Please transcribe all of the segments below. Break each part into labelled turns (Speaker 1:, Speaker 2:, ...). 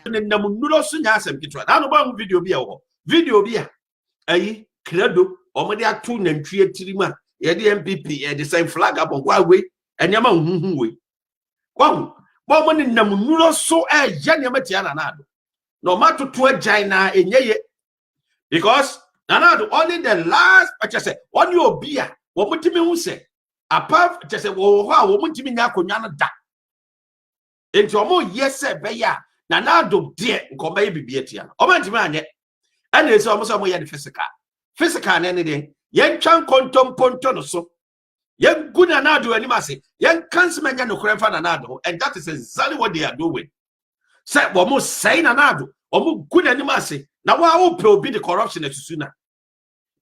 Speaker 1: namunulo so nya asem kitwa na no ba video bi ho video bi a ayi credo omode atu nantwie tirima ye de MPP ye de sign flag abon kwa we enyama huhu we kwa bo mo ne namunulo so ya ne matia Nana Addo no matoto agyan na enyeye because Nana Addo only the last I say on your beer wo mutimi hu se apart just say wo ho a wo mutimi nya akonwa no da enti omo yese be ya Nana Addo de nkomba ye bibie tia no omo ntimi anye ene ese omo so omo ye the physical na ne de yen twan kontomponto no so yen gu Nana Addo ani ma se yen cancel manya no krenfa Nana Addo and that is exactly what they are doing say wo mo say Nana Addo omo gu ani ma se na wa wo pe obi the corruption esusu na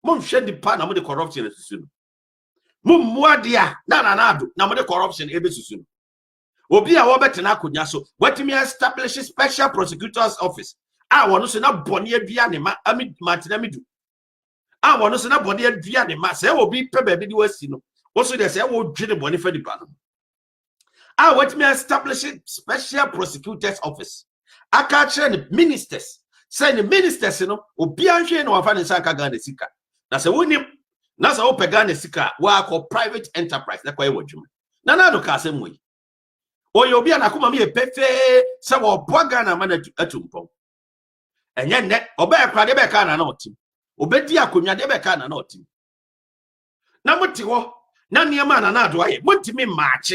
Speaker 1: mo hwe di pa na mo the corruption esusu no mo muadia na Nana Addo na mo the corruption ebe susu no obi a wo betena akonya so watimi establish special prosecutor's office a wono so na bone adua ne ma ami matina medu a wono so na bone adua ne ma se obi pe ba bi di wasi no wo so de se wo dwene bone fa di pa no a watimi establish special prosecutor's office aka chere ministers say the ministers no obi anhwe no wafa ne saka Ghana sika na se wonim na se wo pe Ghana sika wa ko private enterprise na kwa e wadwuma Nana Addo ka asem we oyo bia na kuma me pefe se wo boa Ghana ma na atumpon enye ne oba ekra de be ka na otim obedi akonwa de be ka na otim na muti ho na niema Nana Addo aye mutimi match.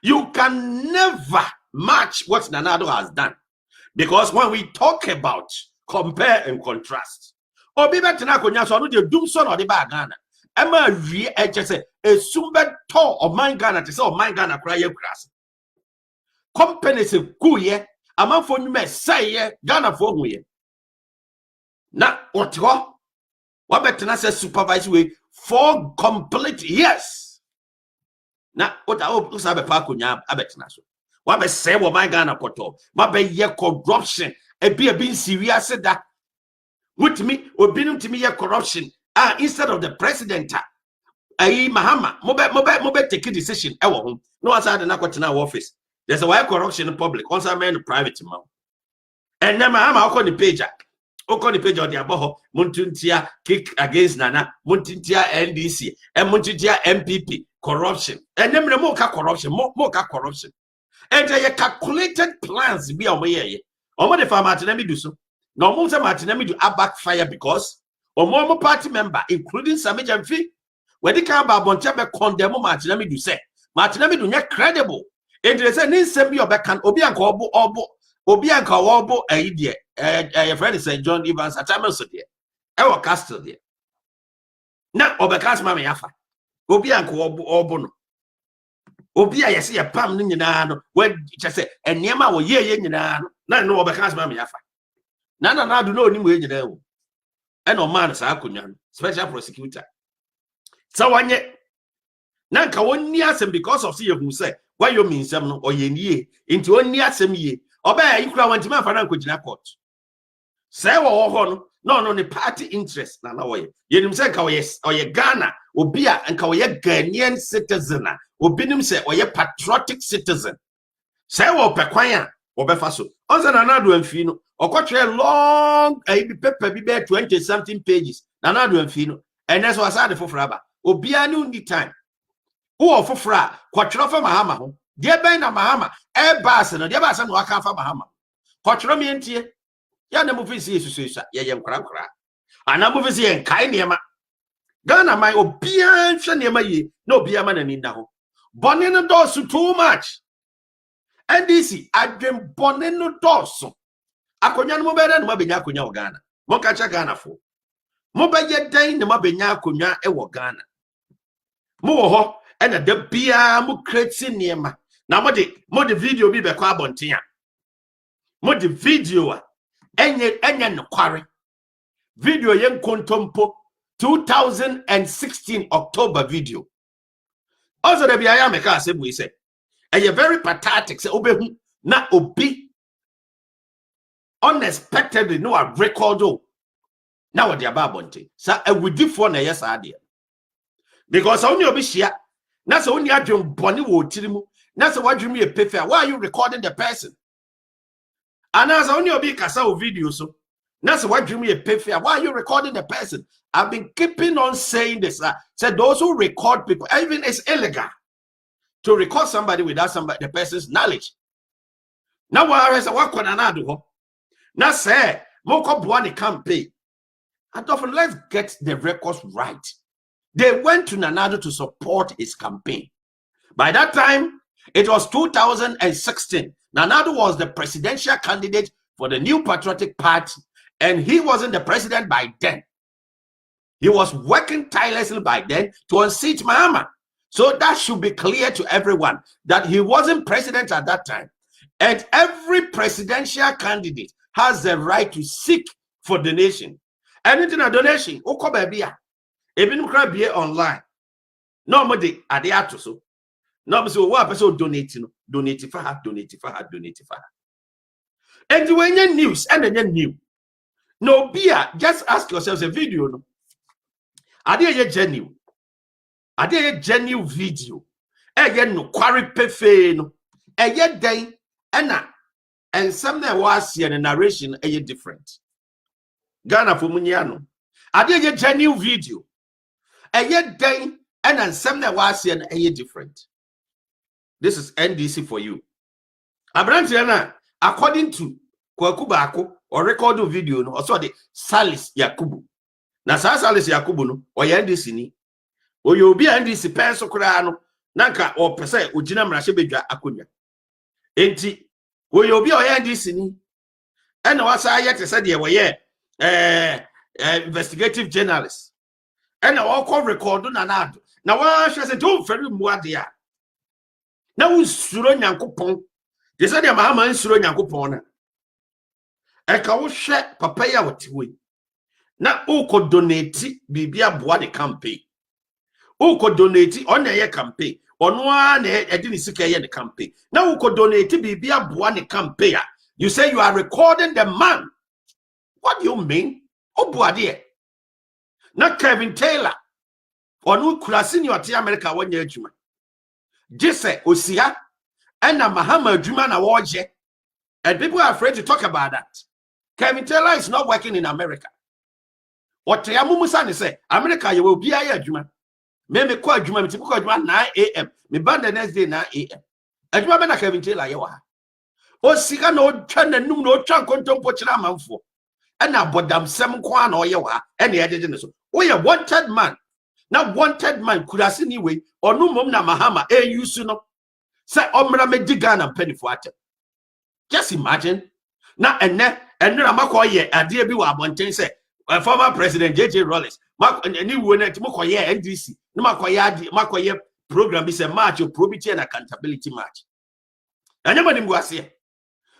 Speaker 1: You can never match what Nana Addo has done because when we talk about compare and contrast obi betena akonwa so no de dum so no de ba Ghana ema wie ejese esumbe to o man Ghana te se o man Ghana kra ye krase companies kuye amanfo nyume saye Ghana fo huye na otho wa betena se supervise we for complete years na ota o sabe pa akonya abetena so wa be say wo man Ghana poto ma be ye corruption ebi serious da mutimi obinum timi ye corruption instead of the president ayi Mahama mo be take decision e wo ho no asade na kwotena office there's a why corruption in public once I mean private man and then Mahama okọ the page on the aboho muntuntia kick against Nana muntuntia NDC and muntuntia MPP corruption and then mo ka corruption mo ka corruption and they calculated plans be on ye omo the farmer Martinemi do so no mo say Martinemi do backfire because omo party member including Sami Jamfi when they come ba bonche be condemn Martinemi do say Martinemi do not credible and they say nsem bi obekan obi anka obi anka obo ayi de your friend St. John Evans atame so de e wo castle de na obekas ma me yafa obi anka obo no obi a yesi ya pam no nyina no we say enema wo ye nyina no na no obekas ma me yafa Nana Addo no oni mo nyina wo e no man sa akonwa special prosecutor so wanye na nka wonni asem because of say you say why you mean some no oyennie into wonni asem ye oba ikura wanti ma fa na nkogina court say wo ho no ne party interest na wo ye nim say nka oye Ghana obi a nka oye Ghanaian citizen obi nim say oye patriotic citizen say wo pekwan a wo befa so onse Nana Addo amfi no okotwe long paper bi be 20 something pages Nana Addo amfi no enes was ade fofraba obi anu ni time who fofra kwatwero fa Mahama ho de ben na Mahama e bass no de bass no aka fa Mahama kwatwero me ntie ya na mufisi yesusuisa ye nkra ana mufisi ye nkai niema Ghana mai obi an hwe niema yi na obi ama na ni nda ho bone no dosu too much NDC adwem bone no dosu akonya no mobere no mabenya akonya wo Ghana mo ka cha Ghana fo mo ba ye dan no mabenya akonya e wo Ghana mo wo ho ena da bia mo create niema na mo de video bi be kwa abonten a mo de video a enye no kware video ye nkontompo 2016 October video also the bia ya me ka asebu ise eye very pathetic say obehu na obi unexpectedly no a record na what the abonten sa awudifo na yes ade because only obi hia na so only adwem bone wo tirimu na so wadwem ye pefe why are you recording the person And as only a big kasa video so. That's what you mean pay fair. Why are you recording the person? I've been keeping on saying this. Said those who record people, even it's illegal to record somebody without the person's knowledge. Now what can Nana Addo? Now say Moko Buani campaign. And often let's get the records right. They went to Nana Addo to support his campaign. By that time, it was 2016. Nana Addo was the presidential candidate for the New Patriotic Party, and he wasn't the president by then. He was working tirelessly by then to unseat Mahama. So that should be clear to everyone that he wasn't president at that time. And every presidential candidate has the right to seek for donation. Anything a donation, even crab online. Normally, at the art so. No, so what person donate for her. And when you news and then new. No beer, just ask yourselves a video. No, are they a genuine? Are they a genuine video? Again, no quarry pefe no. Again, day and some that was here the narration a different. Ghana for Munyano. Are they a genuine video? Again, day and some that was here a different. This is NDC for you. Abrantiana, according to Kwakubako or record video, no, also the Salis Yakubu. Na Salis Yakubu no, or NDC ni. O you be NDC penso krano, nanka or pese ujina mrashebeja akunya. Enti, o you be or NDC ni. And what's I yet said here, investigative journalist. And I call record Nana Addo. Now, what she said, don't very muadia. Now, Suro Yankupon. They said, Mahama and Suro Yankupon. I can share papaya with we. Now, who could donate Bibia Boadi campaign? Who could donate on the campaign? On one, I didn't see the campaign. Now, who could donate Bibia Boadi campaign? You say you are recording the man. What do you mean? Oh, Boadi. Not Kevin Taylor. Or no Krasin, you are America 1 year. Jesse Osia and Mahama Juma na Waje. And people are afraid to talk about that. Kevin Taylor is not working in America. What Yamumusani say, America, you will be a Juma. Maybe quite Juma, 9 a.m. Me band the next day 9 a.m. And you are Kevin Taylor, you are. O Sika no turn the no chan contom pochina man for. And now, but them 7 kwan or you are, and the editor. We are wanted man. Now, wanted man could have seen anyway, or no mum na Mahama, you soon. Say, Omra me digan and penny for it. Just imagine. Now, and then I'm a coy, a dear be one say, former President J.J. Rollins, Mark and new winner to Mokoye NDC, no Makoye program is a march of probity and accountability march. And nobody was here.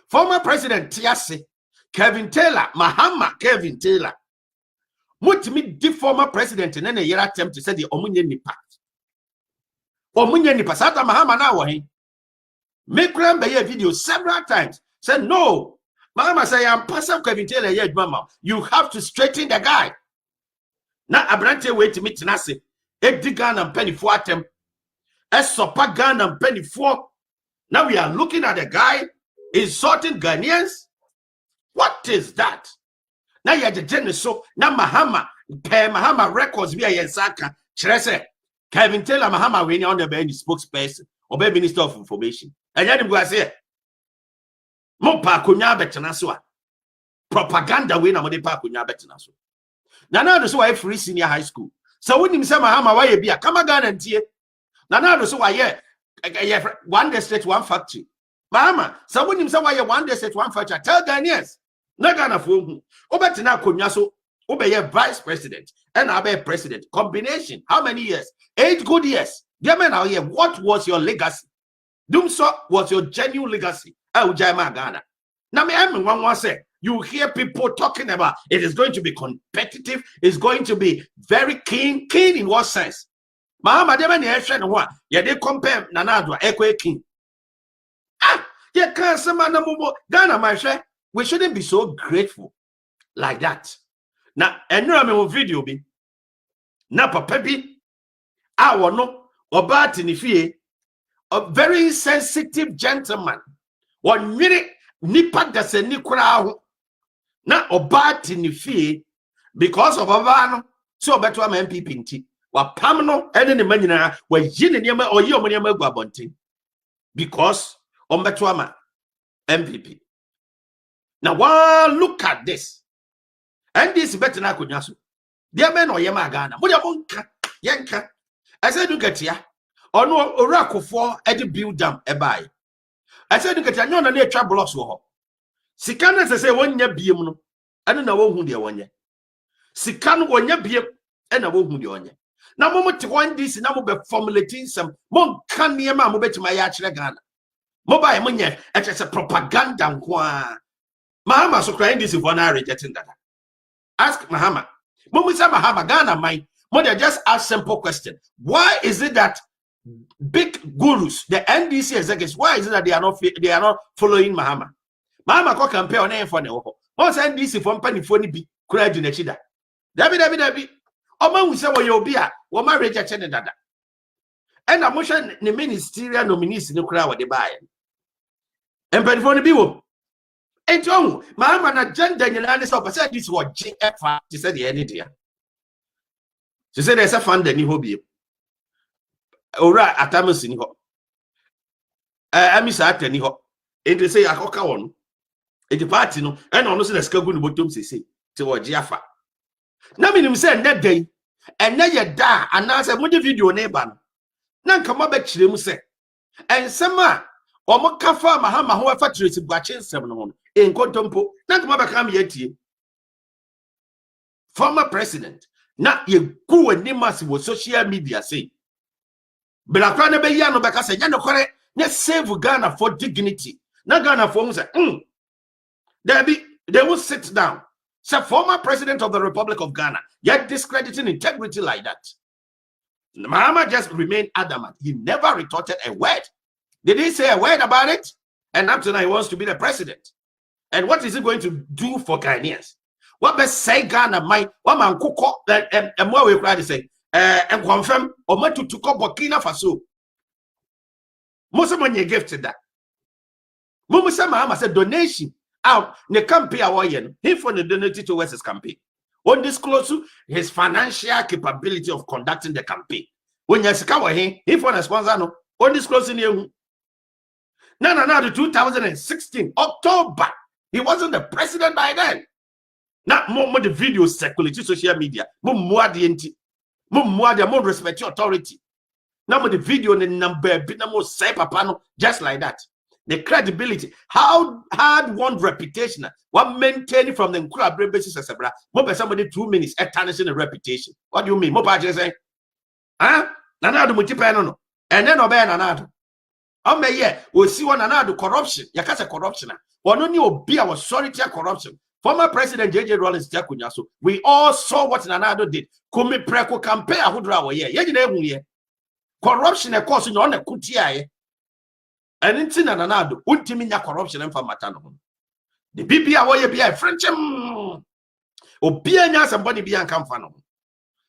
Speaker 1: Former President Tiase, Kevin Taylor, Mahama Kevin Taylor. What me the former president and then a year attempt to say the Omunye Nipa. Omunye Nipa, Sata Mahama now, make them by a video several times. Said, no, Mahama say, I'm Pastor Kevin Taylor, yeah, Mama. You have to straighten the guy. Now, Abrante wait to meet Nasi. Eddigan and penny for them. Esopagan and penny for. Now we are looking at the guy insulting Ghanaians. What is that? Now you are the genesis. So now Mahama records via Yensaka. Chrese Kevin Taylor Mahama when on the bench spokesperson or Minister of Information. And then go say Mopa kunya betanaswa. Propaganda we na mo de pa kunya betanaswa. Nana Addo so why free senior high school. So when him say Mahama why be a come Ghana ntie. Nana Addo so why one district one factory. Mahama so when him say why one district one factory. Tell Ghanaians. Na Ghana for who? Obetina konya so obeye vice president and abe president combination. How many years? 8 good years. Dear now here, what was your legacy? Dumso was your genuine legacy. Ujama Ghana. Now me one say you hear people talking about it is going to be competitive, it's going to be very keen in what sense? Mahama dema ni ehwe no a ye dey compare Nana Addo ekwe keen. Ye can say man mo Ghana my share. We shouldn't be so grateful like that. Now, and no video be na papa bi awo no oba tinifie a very sensitive gentleman. 1 minute nipa dasani kura ho na obati ni fie because of avano so obeto am MPP nti wa pam no ene ne manyina wa yi ne niam oyi omniam agu abonten because obeto am MPP. Now one look at this and this better na konya so dia men oyema Ghana mo dia monka yenka I said you get ya ono orakofo e de build dam e bai I said you get ya nyona na etwa blocks wo ho sika na se wonya biem no ene na wo hu de wonye sika no wonya biem ene na wo hu de wonye na mo te one this na mo be formulating some mo kan niema mo betima ya kire Ghana mo bai mo nye e se propaganda nko a Mahama so crying this for na rejecting that. Ask Mahama. Mumisa Mahama Ghana mind. Mother just ask simple question. Why is it that big gurus, the NDC executives, why is it that they are not following Mahama? Mahama ko campaign on for ne ho. Once NDC for mpanifo ni bi kura di na chida. Dabi. Oma wu se wo ye obi a wo ma reject ne dada. And na mo hwe ne ministerial nominees ne kura wo de bae. Mpanifo ni bi wo. And you, Mahama na gender nyina ne so person this was GFA she said the any dia. She said there's a fund ni ho bi. Ora atamusi ni ho. Amisa atani ho. And they say akoka won. E the party no and ono se the skagu no botom sese te wo GFA. Na minim say na dan and na ye da anase mo de video na ba no. Na nka mo ba kire mu se. Ensema omo kafa Mahama ho afa trace buache nsem no ho. In contempo, not come yet. Former president, not ye go and nimas with social media say. Belakwana be yano because yano correct, let's save Ghana for dignity. Not Ghana for say, they will sit down. So former president of the Republic of Ghana, yet discrediting integrity like that. Mahama just remained adamant. He never retorted a word. Did he say a word about it? And up to now he wants to be the president. And what is it going to do for Ghanaians? What best say Ghana might one man cook and more we try to say and confirm or meant to Burkina Faso. Most of you gifted that. Musa Mahama said donation out the campaign away he for the donation to West's campaign. On disclose his financial capability of conducting the campaign. When you scour him, he for a sponsor no on disclosing you. Nana Addo 2016 October. He wasn't the president by then. Not more the videos circulating social media. More respect your authority. Now the video and the number say papano just like that. The credibility, how hard one reputation, one maintaining from the Nkura basis as a bra. More somebody 2 minutes at tarnishing a reputation. What do you mean? More just say, huh? Nana Addo multiple no, and then obey Nana Addo. We'll see one another corruption. Yakasa corruption. One only obi was solitary corruption. Former President J.J. Rawlings Jakunyaso. We all saw what Nana Addo did. Kumi preko compare hudra wa ye. Corruption of course on the kutia. And in Nana Addo, ultimate corruption and for matano. The BB away be a French. Obia somebody be uncomfortable.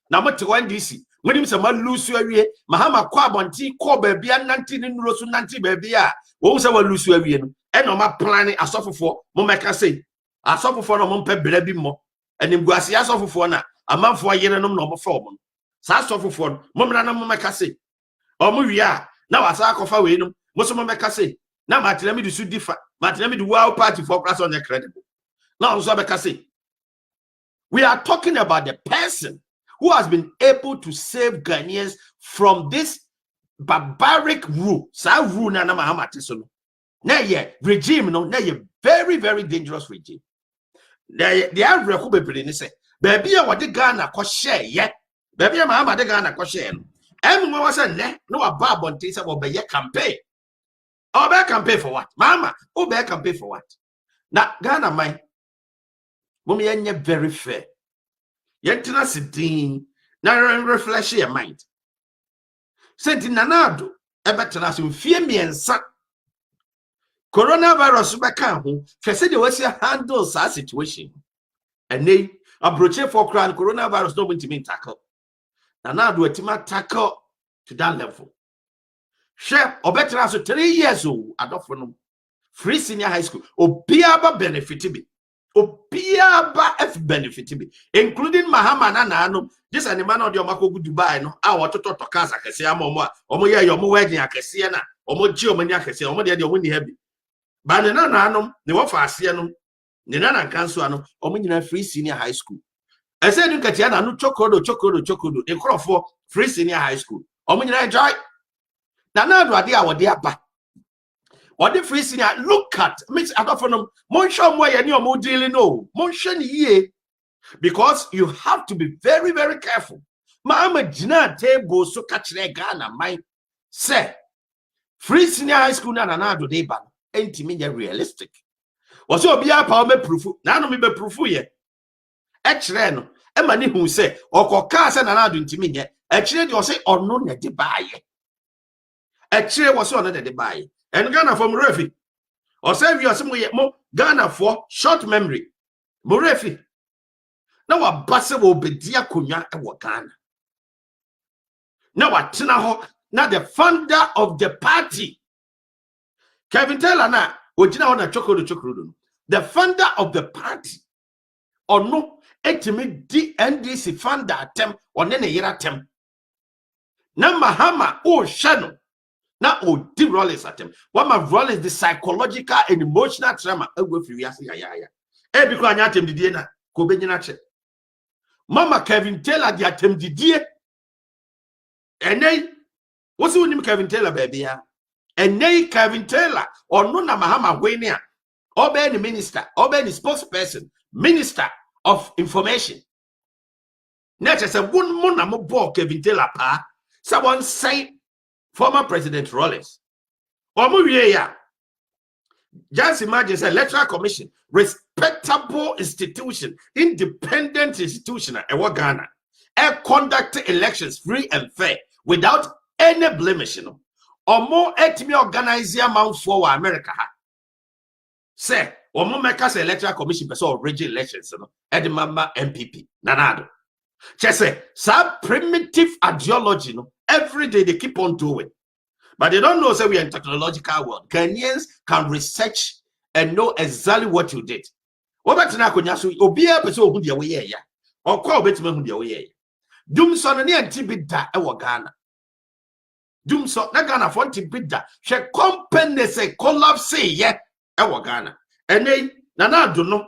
Speaker 1: Now what to DC. When him some lose you away, Mahama Quabonti, Cobe, be a 19 in Rosu Nanti, baby. What was lose you away? And no my planning, I suffer for, Momaka say, I suffer for no mumpe baby more. And in Guasia suffer for na, a month for a year and no form. Sa suffer for, Momana Momaka say, or Muria, now I saw Kofa Winum, Mosomaka say, now Matilemi do should differ, Matilemi do wow party for class on the credible. Now Sobaka say, we are talking about the person who has been able to save Ghanaians from this barbaric rule. Sa rule na Mahama Tisono. Na ye regime no, na ye very, very dangerous regime. They are recoupable in say, baby, what the Ghana ko share yet. Baby, Mahama de Ghana ko share. Everyone was a ne, no a bar on Tisa or be campaign. Or be campaign for what? Mama, oh, be campaign for what? Now, Ghana, my Mummy, very fair. Yentina sitting, na refresh your mind. Senti Nana Addo, ebetena so fie miensa. Coronavirus beka ho, fese de wasi handle sa situation. Ene, abroche for crown coronavirus no going to mean tackle. Nana Addo etima tackle to that level. Share obetena so 3 years old adofo no. free senior high school obiaba benefit bi obiaba f benefit bi including Mahama Nana Addo this and the man of the Omako Dubai no a wototo tokas akese ama omo ye yo mo wedding akese na omo ji omo ni akese omo de omo ni habi ba ne Nana Addo ne wo fa ase no ne Nana Kanso ano omo nyina free senior high school I said you katia na no chokodo the crop for free senior high school omo nyina enjoy Nana Addo ade a wode aba what the free senior look at mix adofonom mon show mo ye ni omo dealing no mon hwe ni ye because you have to be very very careful Mama Gina table so catch Ghana mind say free senior high school na Nana Addo dey ban enti me realistic was obi apa me proof na no me be proof ye e kire no e ma ni hu say okoka say Nana Addo enti me ye e kire de o say ono na de baaye e kire was ono na de baaye and Ghana from Refi or say you some mo Ghana for short memory mo Refi now a basse will be dear Kunya and Wakana. Now a Tinaho, now the founder of the party. Kevin Taylor now, on a chocolate. The founder of the party. Or no, ultimate DNDC founder attempt or nene year attempt. Now Mahama, oh Shannon. Now oh D Rollins attempt. One of Rollins the psychological and emotional trauma. Oh, if you ask ya. Eh, because I attempt the dinner. Go be Mama Kevin Taylor the attempt the and nay, what's the name Kevin Taylor, baby? And nay, Kevin Taylor, or no Mahama Wenia, or be any minister, or be any spokesperson, minister of information. Not as a one monamo bo Kevin Taylor pa, someone say former President Rollins. Or Muria. Just imagine the Electoral Commission, respectable institution, independent institution, and Ghana, conduct elections free and fair without any blemish. You know, or more etimi organize amount for America. Say, or more make us Electoral Commission person regional elections. You know, Edimamba MPP, Nana Addo. Just say, some primitive ideology. You know, every day they keep on doing. But they don't know, say we are in technological world. Ghanaians can research and know exactly what you did. What about now? Konyasu, Obia person who dia we ya. Or call betime who dia we ya. Dumso na ne antibida e wo Ghana. Dumso na Ghana for antibida. She company say collapse ye e wo Ghana. Ene Nana Addo no.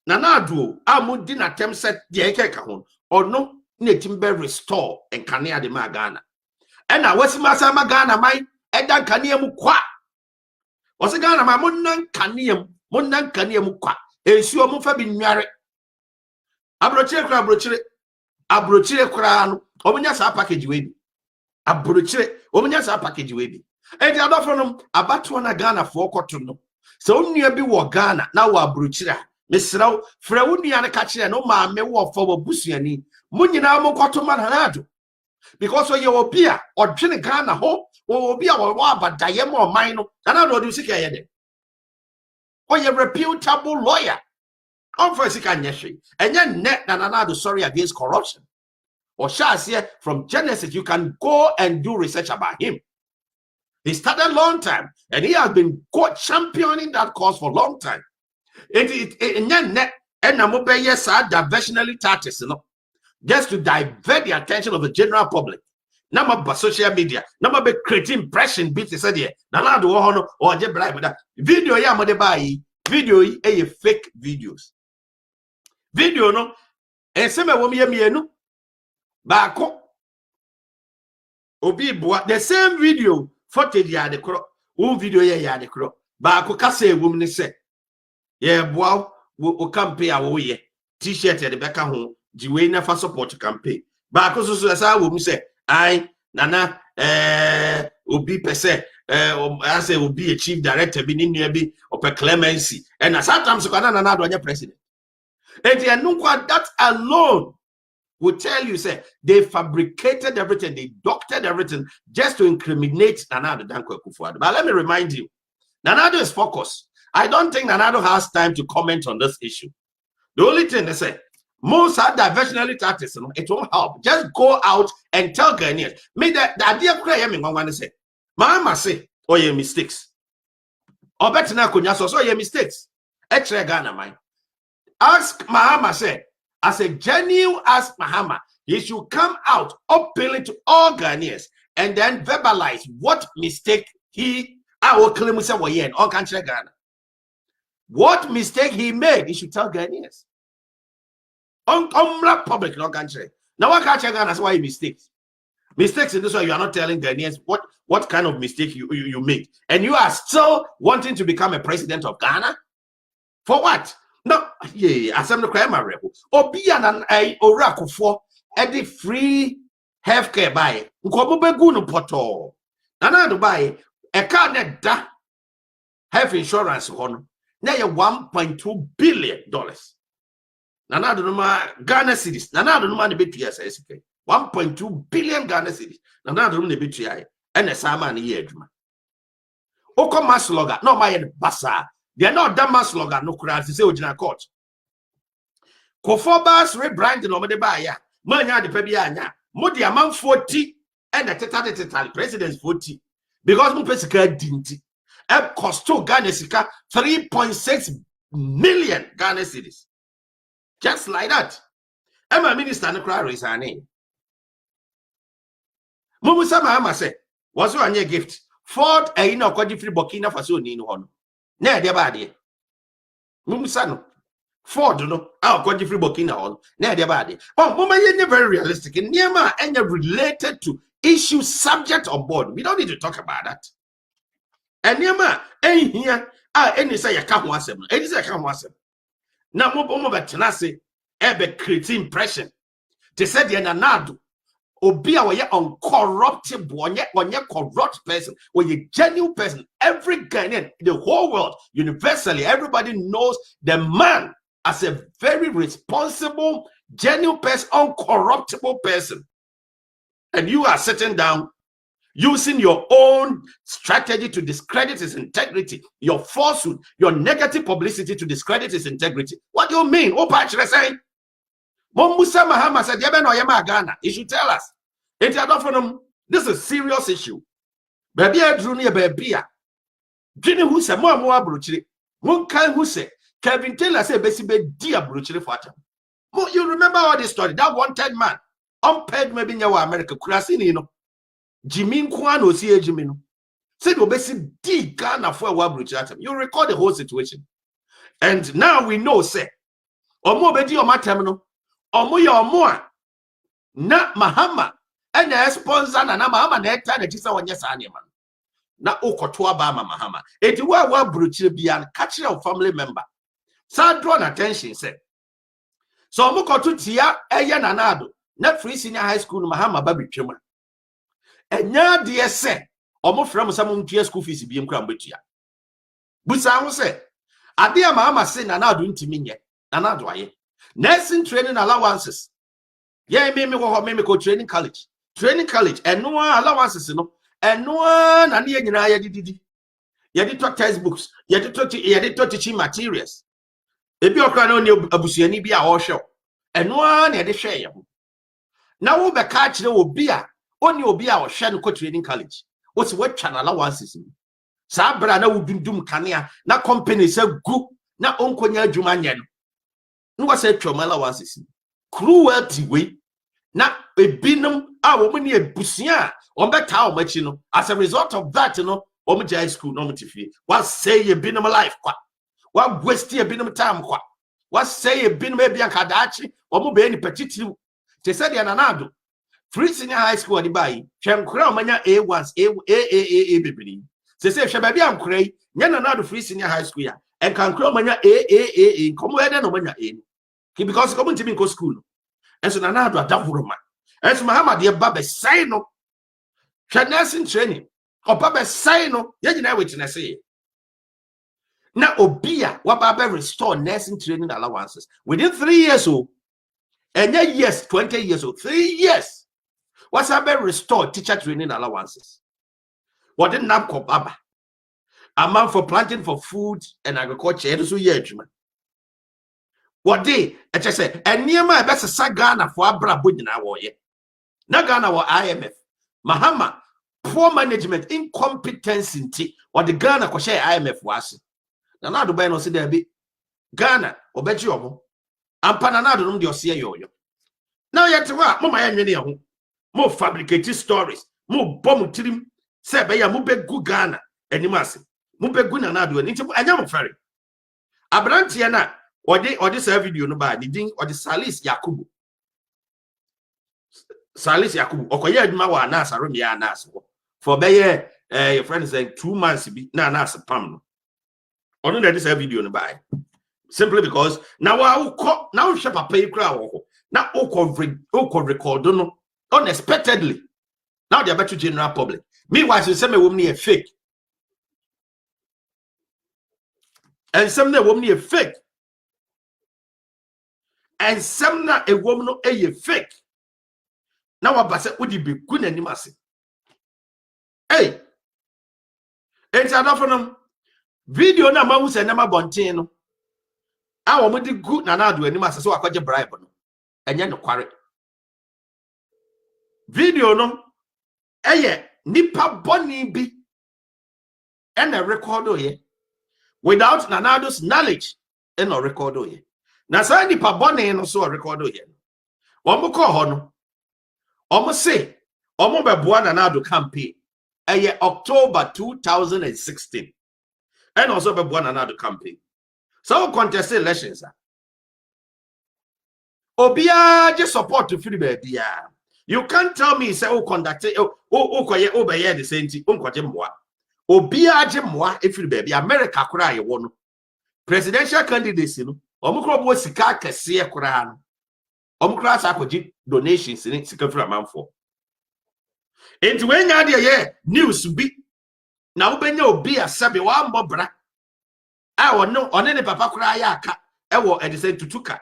Speaker 1: Nana Addo amudi na tem set de eke ka ho. Or no na timbe restore en kanea de ma Ghana. And now what's my Ghana my Edan Kanium qua was a Ghana my Munan Kanium qua a sure Mufabi Nyare Abrochire crown Omanyasa package wavy Abrochire Omanyasa package wavy and the other from Abatuana Ghana for Cotonou so near be war Ghana now Abrochire Miss Row Freuniana catcher no ma me war for Busiani Munina Mokotoman Hanado. Because when you will be or Jenny Ghana home, or will be our but Diamo Mino, and I don't do sick. Or you're a reputable lawyer. On for sick and then net and another sorry against corruption. Or shall say from Genesis, you can go and do research about him. He started a long time and he has been championing that cause for a long time. And then net and I'm yes, diversionally tactics, you know. Just to divert the attention of the general public. Number by social media, number by creating impression beat said here. Nana Addo or just bribe with that video. Ya mode buy video a fake videos. Video no and some woman no bako obi boa the same video footage ya the crop. One video ya the crop. Bako kase woman say yeah boa o campaign awo ye t-shirt ya the back home. Jiwe na for support campaign. Ba ko so asa wo mu say I Nana obi pese I say obi a chief director bi ni nua bi ope clemency and sometimes so Nana Addo anya president. And that alone will tell you say they fabricated everything, they doctored everything just to incriminate Nana Addo Dankwa Akufo-Addo. But let me remind you, Nana Addo is focused. I don't think Nana Addo has time to comment on this issue. The only thing they say most are diversionary tactics, you know, it won't help. Just go out and tell Ghanaians. Me the idea cry me want to say, Mama say, oh, your mistakes. or better na kunya so your mistakes. Extra Ghana man. Ask Mahama say, as a genuine ask Mahama, he should come out openly to all Ghanaians and then verbalize what mistake he our claim say we in all country Ghana. What mistake he made, he should tell Ghanaians. On public no country. Now what country Ghana is why he mistakes. Mistakes in this way, you are not telling Ghanaians what kind of mistake you make. And you are still wanting to become a president of Ghana? For what? No, yeah, as I'm the crime rebel. Obi an oracle for any free healthcare buy. Nkomo poto. Nana Addo buy a car net da health insurance on. Now you $1.2 billion. Nana Addo Ghana cedis. Nana Addo no bit years. 1.2 billion Ghana cedis. Nana Addo no bit year. And a salmon year. Oko maslogger. No my basa. They are not that maslogger. No crowd. They say original court. Kofobas rebranding over the buyer. Manya the pebianya. Modi amount 40 and the total president's 40. Because no pesika didn't. It cost to Ghana sika 3.6 million Ghana cedis. Just like that. And my minister no cry raise her name. Mumusa Mahama say, was one year gift. Ford a ino kwa free Burkina Faso ni no. Ne de ba de. Mumusa no. Ford no. Ah kwa free Burkina on. Ne de ba de. Oh, mama ye very realistic. Niema enya related to issue subject on board. We don't need to talk about that. And niema here any say ya ka ho asem. Any say ya ka ho asem. Na mo betena se ebe create impression. They said the Nana Addo obi a woye uncorruptible, onye corrupt person, or a genuine person. Every Ghanaian, the whole world, universally, everybody knows the man as a very responsible, genuine person, uncorruptible person. And you are sitting down using your own strategy to discredit his integrity, your falsehood, your negative publicity to discredit his integrity. What do you mean? Oh, Patrick saying, Musa Mahama said, Ghana. He should tell us. This is a serious issue. Baby, I drew near baby. Jenny who said, more bruchiri. One kind who said, Kevin Taylor said, basically, dear bruchiri for him. You remember all this story? That wanted man, unpaid maybe in your America, Krasini, you know. Jimmy Kwano see Jimmy. Said, basically, D Ghana for a bruchiri. You recall the whole situation. And now we know, say, or more bedi or my terminal. Omo ya omo na Mahama and the sponsor na Mahama na eta na tisa wanya sa man na ukoto aba Mahama eti wa bruchire bia catch your family member sa draw attention say so omo koto tia eye Nana Addo na free senior high school Mahama ba betwema enya de se omo frem sam ntua school fees biem kra mbetua busa ho say ade Mahama say Nana Addo ntimi nye Nana Addo aye nursing training allowances. Yeah, me go training college. Training college and no allowances, no. And no one and ye did. You did talk textbooks, you did talk teaching materials. If you're crying on your abusiani be our show. And no one had a share. Now we catch the beer. Only will be our share training college. What's what channel allowances? Sabra na udum kania na company say good na onkonya jumanyen. No say chomala was cruelty way na ebinum a wo mani ebusia on beta o machi no as a result of that no o mo high school no mtifie what say ebinum life kwa what waste ebinum time kwa what say ebinum e bia kadachi o mo be ni petiti te said ya Nana Addo free senior high school di bai hwenkora o manya A1s A bebiri se say hwe ba bia nkora yi nya Nana Addo free senior high school ya en kan kora o manya A komo ede no manya A because come to me go school. And so Nana Addo adavuroma. And so Mahama de baba say no. Nursing training. Or baba say no. You know what I say. Now obia what baba restore nursing training allowances within 3 years old. And yes, 20 years old. 3 years. What's baba restore teacher training allowances? What didn't nap baba? Amount for planting for food and agriculture. It is so man. What day? I just say, and near my best Ghana for Abra Budina war ye. Na Ghana war IMF. Mahama poor management, incompetence in tea, or the Ghana ko share IMF was. Nana Addo no say there be Ghana or bet you obo. And Nana Addo no dey yo. Now yet wa mo ma yanwe ho. Mo fabricate stories. Mo bomb tirim say be ya mo be gu Ghana animase. Mo be gu Nana Addo ani nti anya mo fere. Abrantie na odi say video no ba di din odi Salis Yakubu. Salis Yakubu okoye adwuma wa na asaro me ya na aso. For be your friend saying 2 months be na pam no. Ono na this video no ba. Simply because now now shop pay kra wo. Now oko record no unexpectedly. Now they are back to general public. Meanwhile, say me woman a fake. And some na woman a fake. And some na a woman a fake. Now abase odi be good animase. Hey. Enti adofo video na ma hu se na ma bonten no. A wo mo di good Nana Addo animase so akwaje bribe no. Enye no kware. Video no nipa boni bi and a record ye without Nana Addo's knowledge and a record ye. Na say nipa boni no so a record ye. Omo ko ho no. Omo say omo be boa Nana Addo campaign October 2016. And also be boa Nana Addo campaign. So contest elections. Obia just support to free baby. You can't tell me say conduct koye obeye the same thing kwaje mwa. Obia je mwa free baby America kura ye wono. Presidential candidacy no omukro bo sika kese kura no. Omukra sa kwaji donations ni sika free amanfo. Enti when ya de news bi na ubenya obi asabe wa mbobra. A wono ne papa kura ya aka ewo edise tutuka.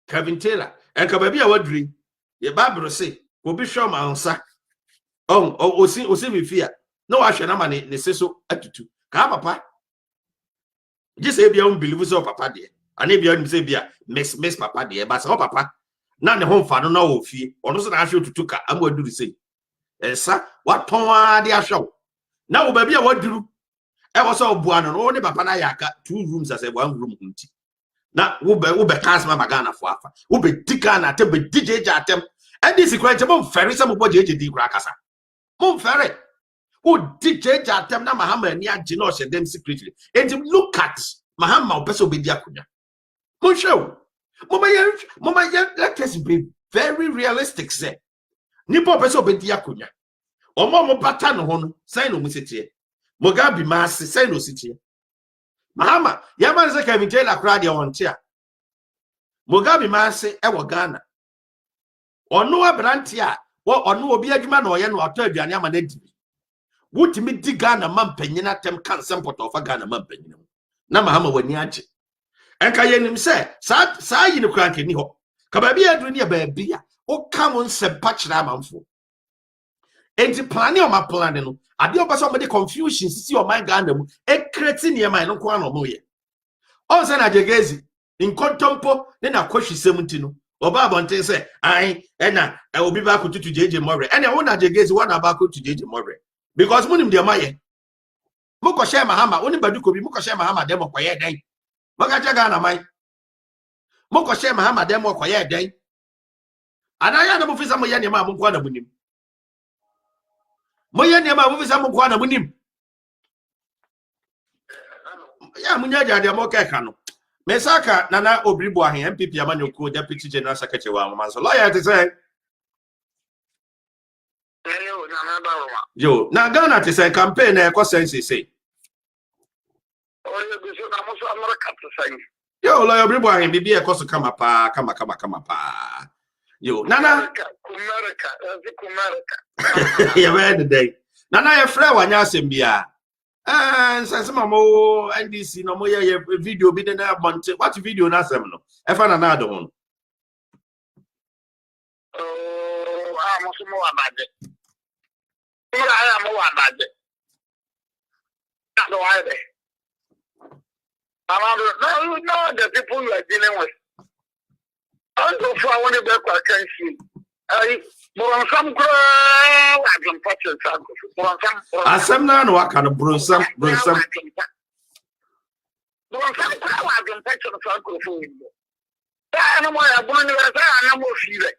Speaker 1: Kevin Taylor and kababi a wadri ye babro say obi hwe ma ansa osi me fia no wa hwe na ma ne seso atutu ka papa just say bia believe so papa de ani bia nim say bia miss papa de ba say papa na ne ho mfa no na wo fie ono so na hwe tutu ka am waduru say ensa waton ade ahwe na wo ba bia waduru e wo so obu ano no ne papa na yaka 2 rooms as 1 room hunti. Na ube kasma magana fuafa ube dikana te be DJ jatem and this great mom ferry some boy JD krakasa mom ferry o DJ jatem na mahama ni agi no she dem secretly and look at mahama obeso be dia kunya mo show mama let us be very realistic say nipo obeso be dia kunya omo bata no ho no sai no musitie Mugabe masse sai no sitie Mahama, yaman se Kevin Taylor crowd ya wontia. Mugabe masse e wo Ghana. Ono abrantia, wo ono obi adwuma na oye no ato aduane amana dibi. Wutimi di Ghana mampanyina tem kan semport of Ghana mampanyina. Na Mahama wani age. Enka yenim se sa yi ne kranke ni ho. Ka ba bia aduru ne ba bia, o kam nsempa kira amanfo. Enti plane o ma plane no ade obaso mo de confusion sisi o man Ghana mu e kreti ne man no kwa no mo ye on se na jegezi in contempo ne na kwahwisem ti no oba abonten se ai e na obi ba ko tutu jeje more e na wo na jegezi wo na ba ko tutu jeje more because munim de maye mo ko share Mahama oni baduko bi mo ko share Mahama dem ko ye den mo ka jaga na mai mo ko share Mahama dem ko ye den anaya na mo fisa mo ye ne ma mo kwa na munim moye ne ma mufisa mo kwa na munim ya munya jade mo keka no mesaka Nana Obribo ahen MPP amanyoko deputy general secretary wa manso lawyer te say yo na Ghana te say campaign na e sense say
Speaker 2: oye guso na mo so America te say
Speaker 1: yo lawyer Obribo ahen bibi e koso kama pa yo Nana
Speaker 2: America
Speaker 1: ya be the day Nana ya frɛ wanya asɛm bia sense mamo NDC no mo ya video bi na monte what video na asɛm no e fa Nana Addo ho
Speaker 2: mo so mo abade mo abade no why there no the people you are dealing with. I don't know if I want to back what can see. I Bronsam Crow, I can touch your son.
Speaker 1: Asem na no aka no bronsam.
Speaker 2: Bronsam Crow, I can touch your son. I know why I'm going to I'm more fever.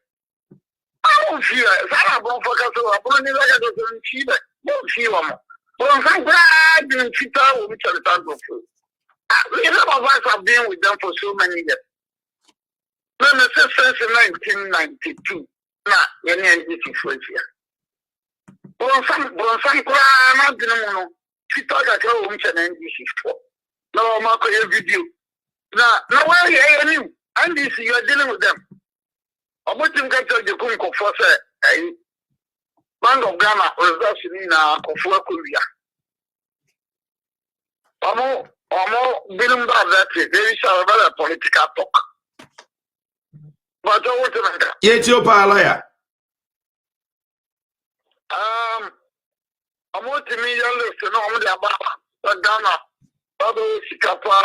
Speaker 2: I don't feel it. I don't focus on Brony like I don't feel it. Don't feel them. Bronsam Crow, I didn't fit out with the time of food. Some of us have been with them for so many years. Then since 1992. Nah, you're not getting free here. Bronsam Crow, I'm not she thought I told him to NDC4. No, Marco, your video. Now, why are you? And this, you are dealing with them. I'm going to get the Kunko for a Bank of Ghana results in Kofuwa Kuria. Omo, Bilim that there is a political talk. But what about that?
Speaker 1: Yet your lawyer.
Speaker 2: I'm going to me, you know, about Ghana. Although Sikapa,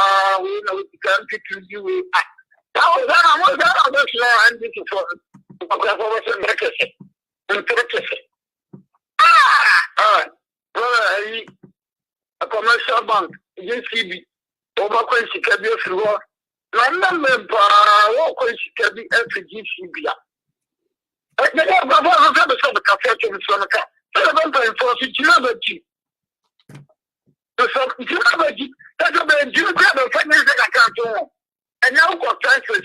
Speaker 2: we know we can't to you. I was that this law and this is for a commercial bank, JCB, over Quincy Floor, London member, or Quincy FGCB. I never got a cafe to the Sonaca. I don't enforce it, you know, that's about you grab a financial account to and now got transfer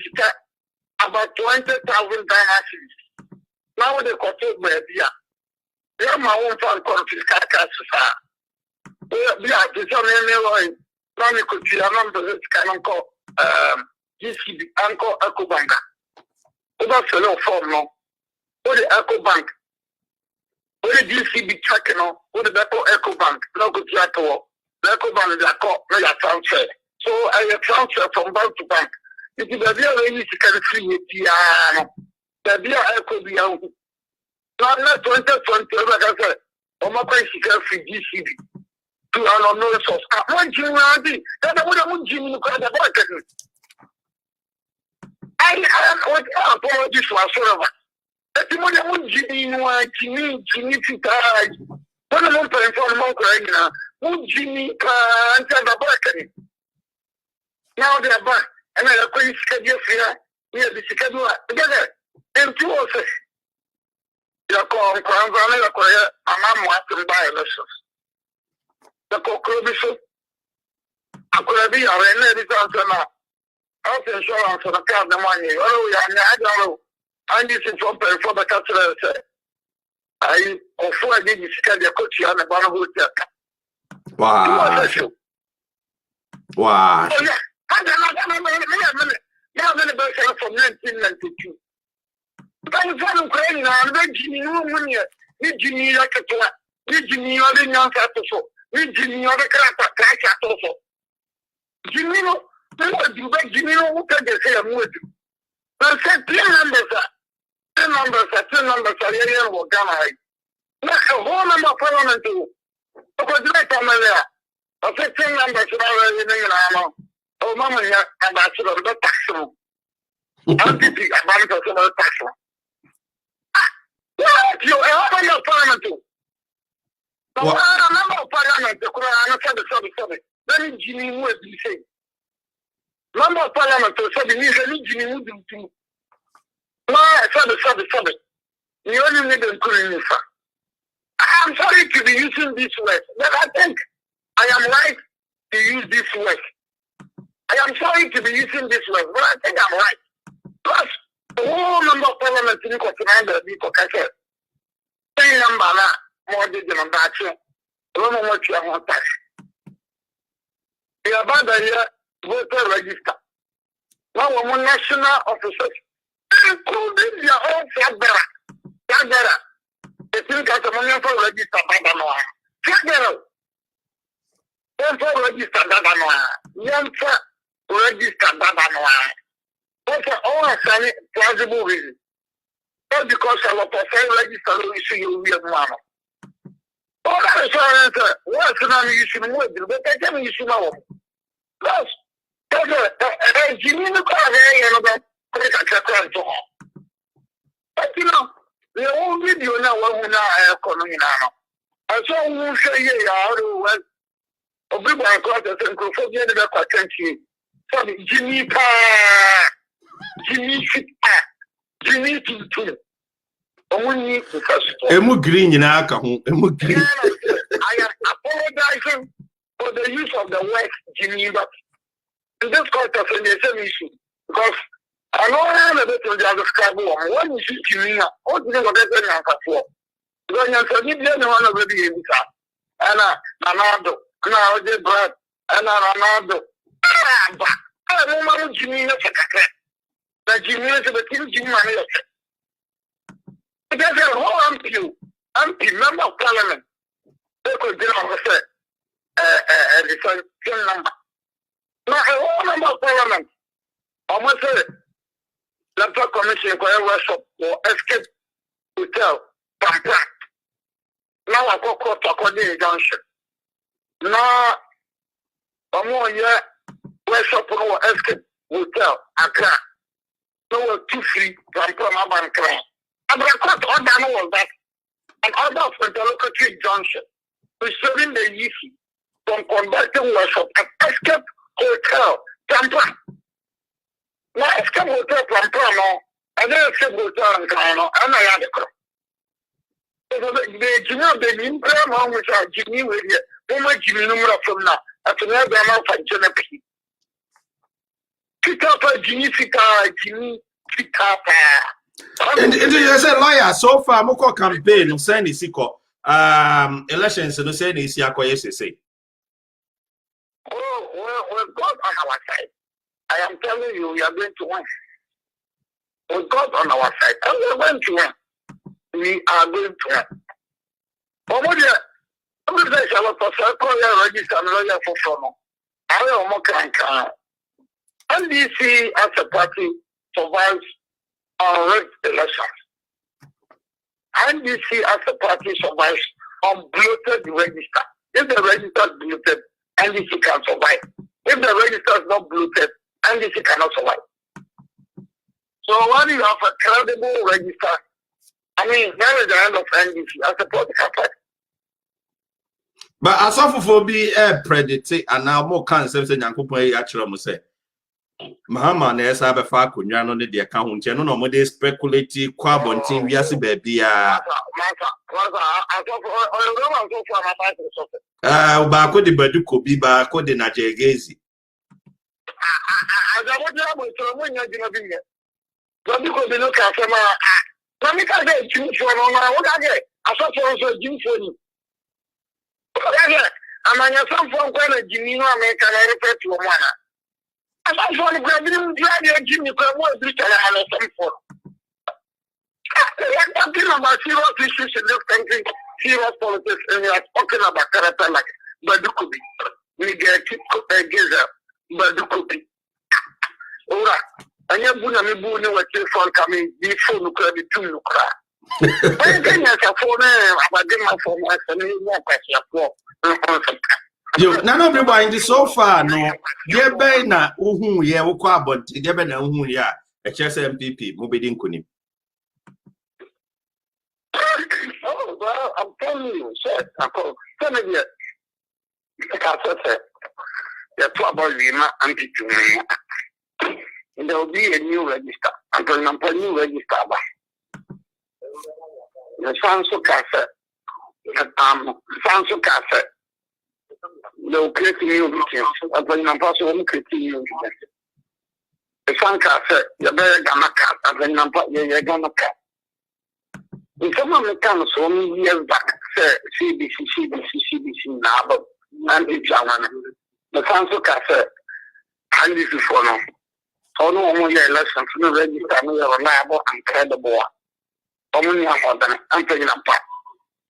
Speaker 2: about 20,000 dynasties. Now they got to where they are my own fund confiscated. We are the same anyway. Now we could see a number of can call GCB Uncle Echo Bank. That's a low form, no? What the Echo Bank? What the GCB checking on? What the Echo Bank? No good at all. Echo Bank is a call, no transfer. So I transfer from bank to bank. It is a real easy to carry free with the beer echo be out. Not 2020, like I said, or my place is free GCB to an unknown source. One Jimmy, that I would have Jimmy to call the market. I want apologies for a sort of that the money won't Jimmy to die. One of them for a month right now. Won't Jimmy and the market. Now they are back, and I are going to schedule here, the schedule together. And 2 or 6. You call Crown Valley, and I'm watching by elections. The Cockrobiso, I could be a ready now. Health insurance for the car, the money. Oh, yeah, I don't know. I need to jump for the Captυred. I offer I did schedule a coach on the Barnwood.
Speaker 1: Wow. Wow.
Speaker 2: Oh, yeah. Now then about from 1992. But I'm Ukraine now, I'm Jimmy Room here. Jimmy like a tour. Jimmy or the young cattle. Jimmy or the crack also. Jimmy, no, Jimmy, what can they say? I'm with you. I said 10 numbers are here or Ghana. Not a whole number of parliament too. Because like I'm there. I said 10 numbers are already. Oh, Mamma, I'm actually a tax. I'm thinking about a tax. What? You have your parliament too. The number of parliament, the Quran, then Jimmy would be saying. Number of parliament, so the new Jimmy would do. My subject. You only need a good. I'm sorry to be using this word, but I think I am right to use this word. I am sorry to be using this word, but I think I'm right. Plus, the whole number of parliaments in the continent people can say, same number now, more than that. I don't know what you want to we are about the year voter register. Now, we're national officers, including their own flag bearer. They think that the money for register by the law. Flag bearer. Don't register by the law. Register by the law. That's all a plausible reason. Not because I was register, we see you weird man. All that is all what's the name you should move, but I tell you should know. Plus, Jimmy, the car, but you know, The old video now, one who now economy now. I saw who say, yeah, everybody got the same crofobia in the country. So Jimmy Jimmy to only because
Speaker 1: emu green in alcohol, emu green.
Speaker 2: I am apologizing for the use of the word Jimmy, but in this context, the same issue because I know I am a bit of the other sky. When you see Jimmy, all the other things are for. When you say you don't want to be in this, and Nana Addo, now the bread, and Nana Addo. I don't know Jimmy, the Jimmy is the king Jimmy. It is a whole MP, member of parliament. They could get on the different number. Now, a whole member of parliament. Almost a Electoral Commission for a workshop or escape hotel from plant. Now I go court according to junction. Now, a more year workshop or escape hotel, Accra. No, 2 free from Aban Crown. I'm going to cut all down all that. An order for the local trade junction, restoring the issue from conducting workshop at escape hotel, Tampa. Now, escape hotel, Tampa, and then escape hotel in Ghana, and I had a crop. The Jimmy, the Imperial, which are Jimmy with you, who make Jimmy number from now, at another amount of Genepi. Pick up a Jimmy, Jimmy, pick up
Speaker 1: And you say lawyer so far moko campaign no say ni siko elections no say ni si akoye sese.
Speaker 2: With God on our side, I am telling you, we are going to win. With God on our side, and we are going to win. We are going to win. Every day, I was register and lawyer for Frono. I am more NDC as a party survives on elections. NDC as a party survives on bloated register. If the register is bloated, NDC can survive. If the register is not bloated, NDC cannot survive. So when you have a credible register, I mean, that is the end of NDC as a political party.
Speaker 1: But as of for be predict and now more cancer than Yanko actually say. Mahama na esa be fa akonwa no de ka ho nche no no mo de speculate kwa bontin wiase ba bia ba ko de baduko bi ba ko de na jegezi
Speaker 2: azabo dia mo to mo nya dina bi ye baduko bi no ka sema mami ka de jinfo no na wo ga ge asofo so jinfo ni wo ga ge amanya sanfo kwa na jini no ameka na repeat wo mwana. I'm going to grab him, Jimmy, what is it? I'm talking about serious issues in this country, serious politics, and we are talking about character like Badukubi. We get a gazer, Badukubi. All right. And you're going to be born with your phone coming before you could be 2 o'clock. I think that's a phone, I'm getting my phone, and you won't catch your phone.
Speaker 1: Yo, none of everybody in the so far, no. Ye be na uhu ye ukwa abonti, ye be na uhu ya HSMPP, mobidin kunim.
Speaker 2: Oh, well, I'm telling you, sir. Tell me yet. I said, you're about Lima and there will be a new register. I'm going to put a new register. The Sanso Cassette. Sanso Cassette. They will create new meetings. I'm going to pass on creating new meetings. The Sanka said, you're very gonna cut. I'm going to put you're gonna cut. In some of the times, so many years back, say CBC, now, and it's the Sanka said, and this is for now. So no more elections, no register, no reliable and credible. Only about them, I'm taking a part.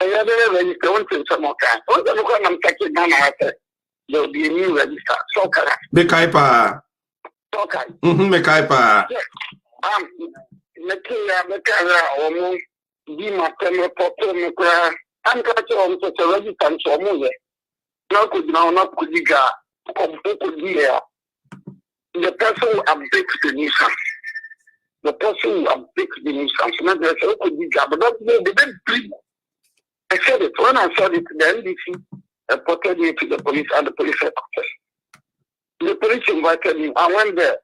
Speaker 2: And you're very register, one thing, some more time. What the look I'm taking down, there will be a new register. So,
Speaker 1: Bekaipa.
Speaker 2: Okay.
Speaker 1: Bekaipa.
Speaker 2: Mekaya, almost be my temper, I'm catching such a register, so move. Not could you go, could be here. The person who updates the nation. the person who have picked the nuisance, and they said, okay, the job, but they didn't believe. I said it. When I said it, the NDC reported me to the police and the police headquarters. The police invited me. I went there.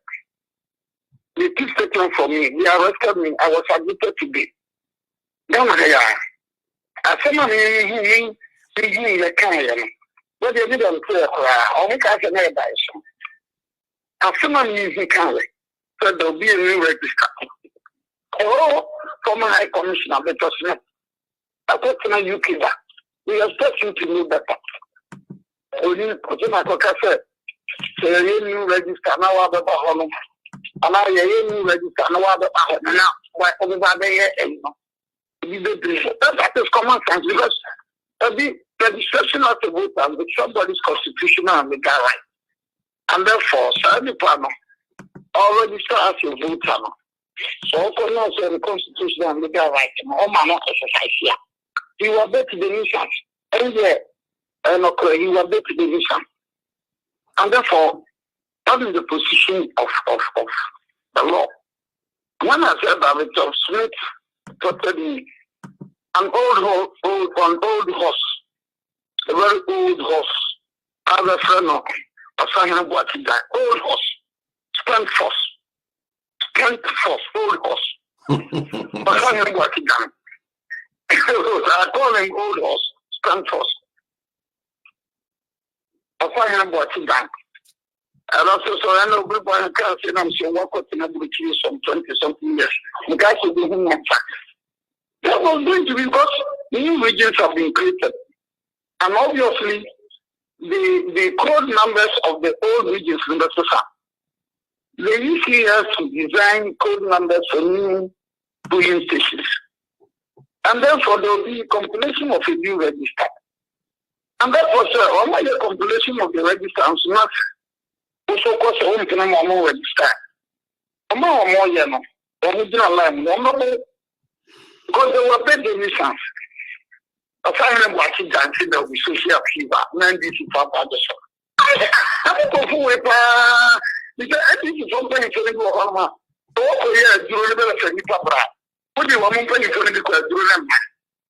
Speaker 2: They took statement from me. They arrested me. I was admitted to bail. Then I said, I can't. But they didn't say, I can't say that. I said, so there will be a new register. Oh, former High Commissioner, but was not. I thought in the UK that we expect you to know better. Only Kotumaka said, say a new register now about home. And I a new register now about home. Now, why everybody here? That is common sense because the registration of the voter with somebody's constitutional and legal right. And therefore, so any plan already start as a voter. So, also the constitutional and legal right. All manner exercise here. He will bet the nation. And yeah, he will bet the nation. And therefore, that is the position of the law. When I said that Richard Smith totally an old horse, a very old horse, I have a friend of Sahina Boatiga, old horse, strength force, old horse. Sahina Boatiga. I call him old horse, strength force. Sahina Boatiga. And also, so I know people can't say I'm saying what got in a bridge some 20-something years. The guys will be in that. That was going to be because new regions have been created. And obviously, the code numbers of the old regions in the society, they usually have to design code numbers for new polling stations. And therefore, there will be a compilation of a new register. And therefore, only the compilation of the register is not also cause a home to know register. Because they were paid the nuisance. I find watching dancing that we social fever, 90 Papa. I don't go for it. Because I think it's something to go on. Oh, yeah, you will never say Papa. What do you want me to do?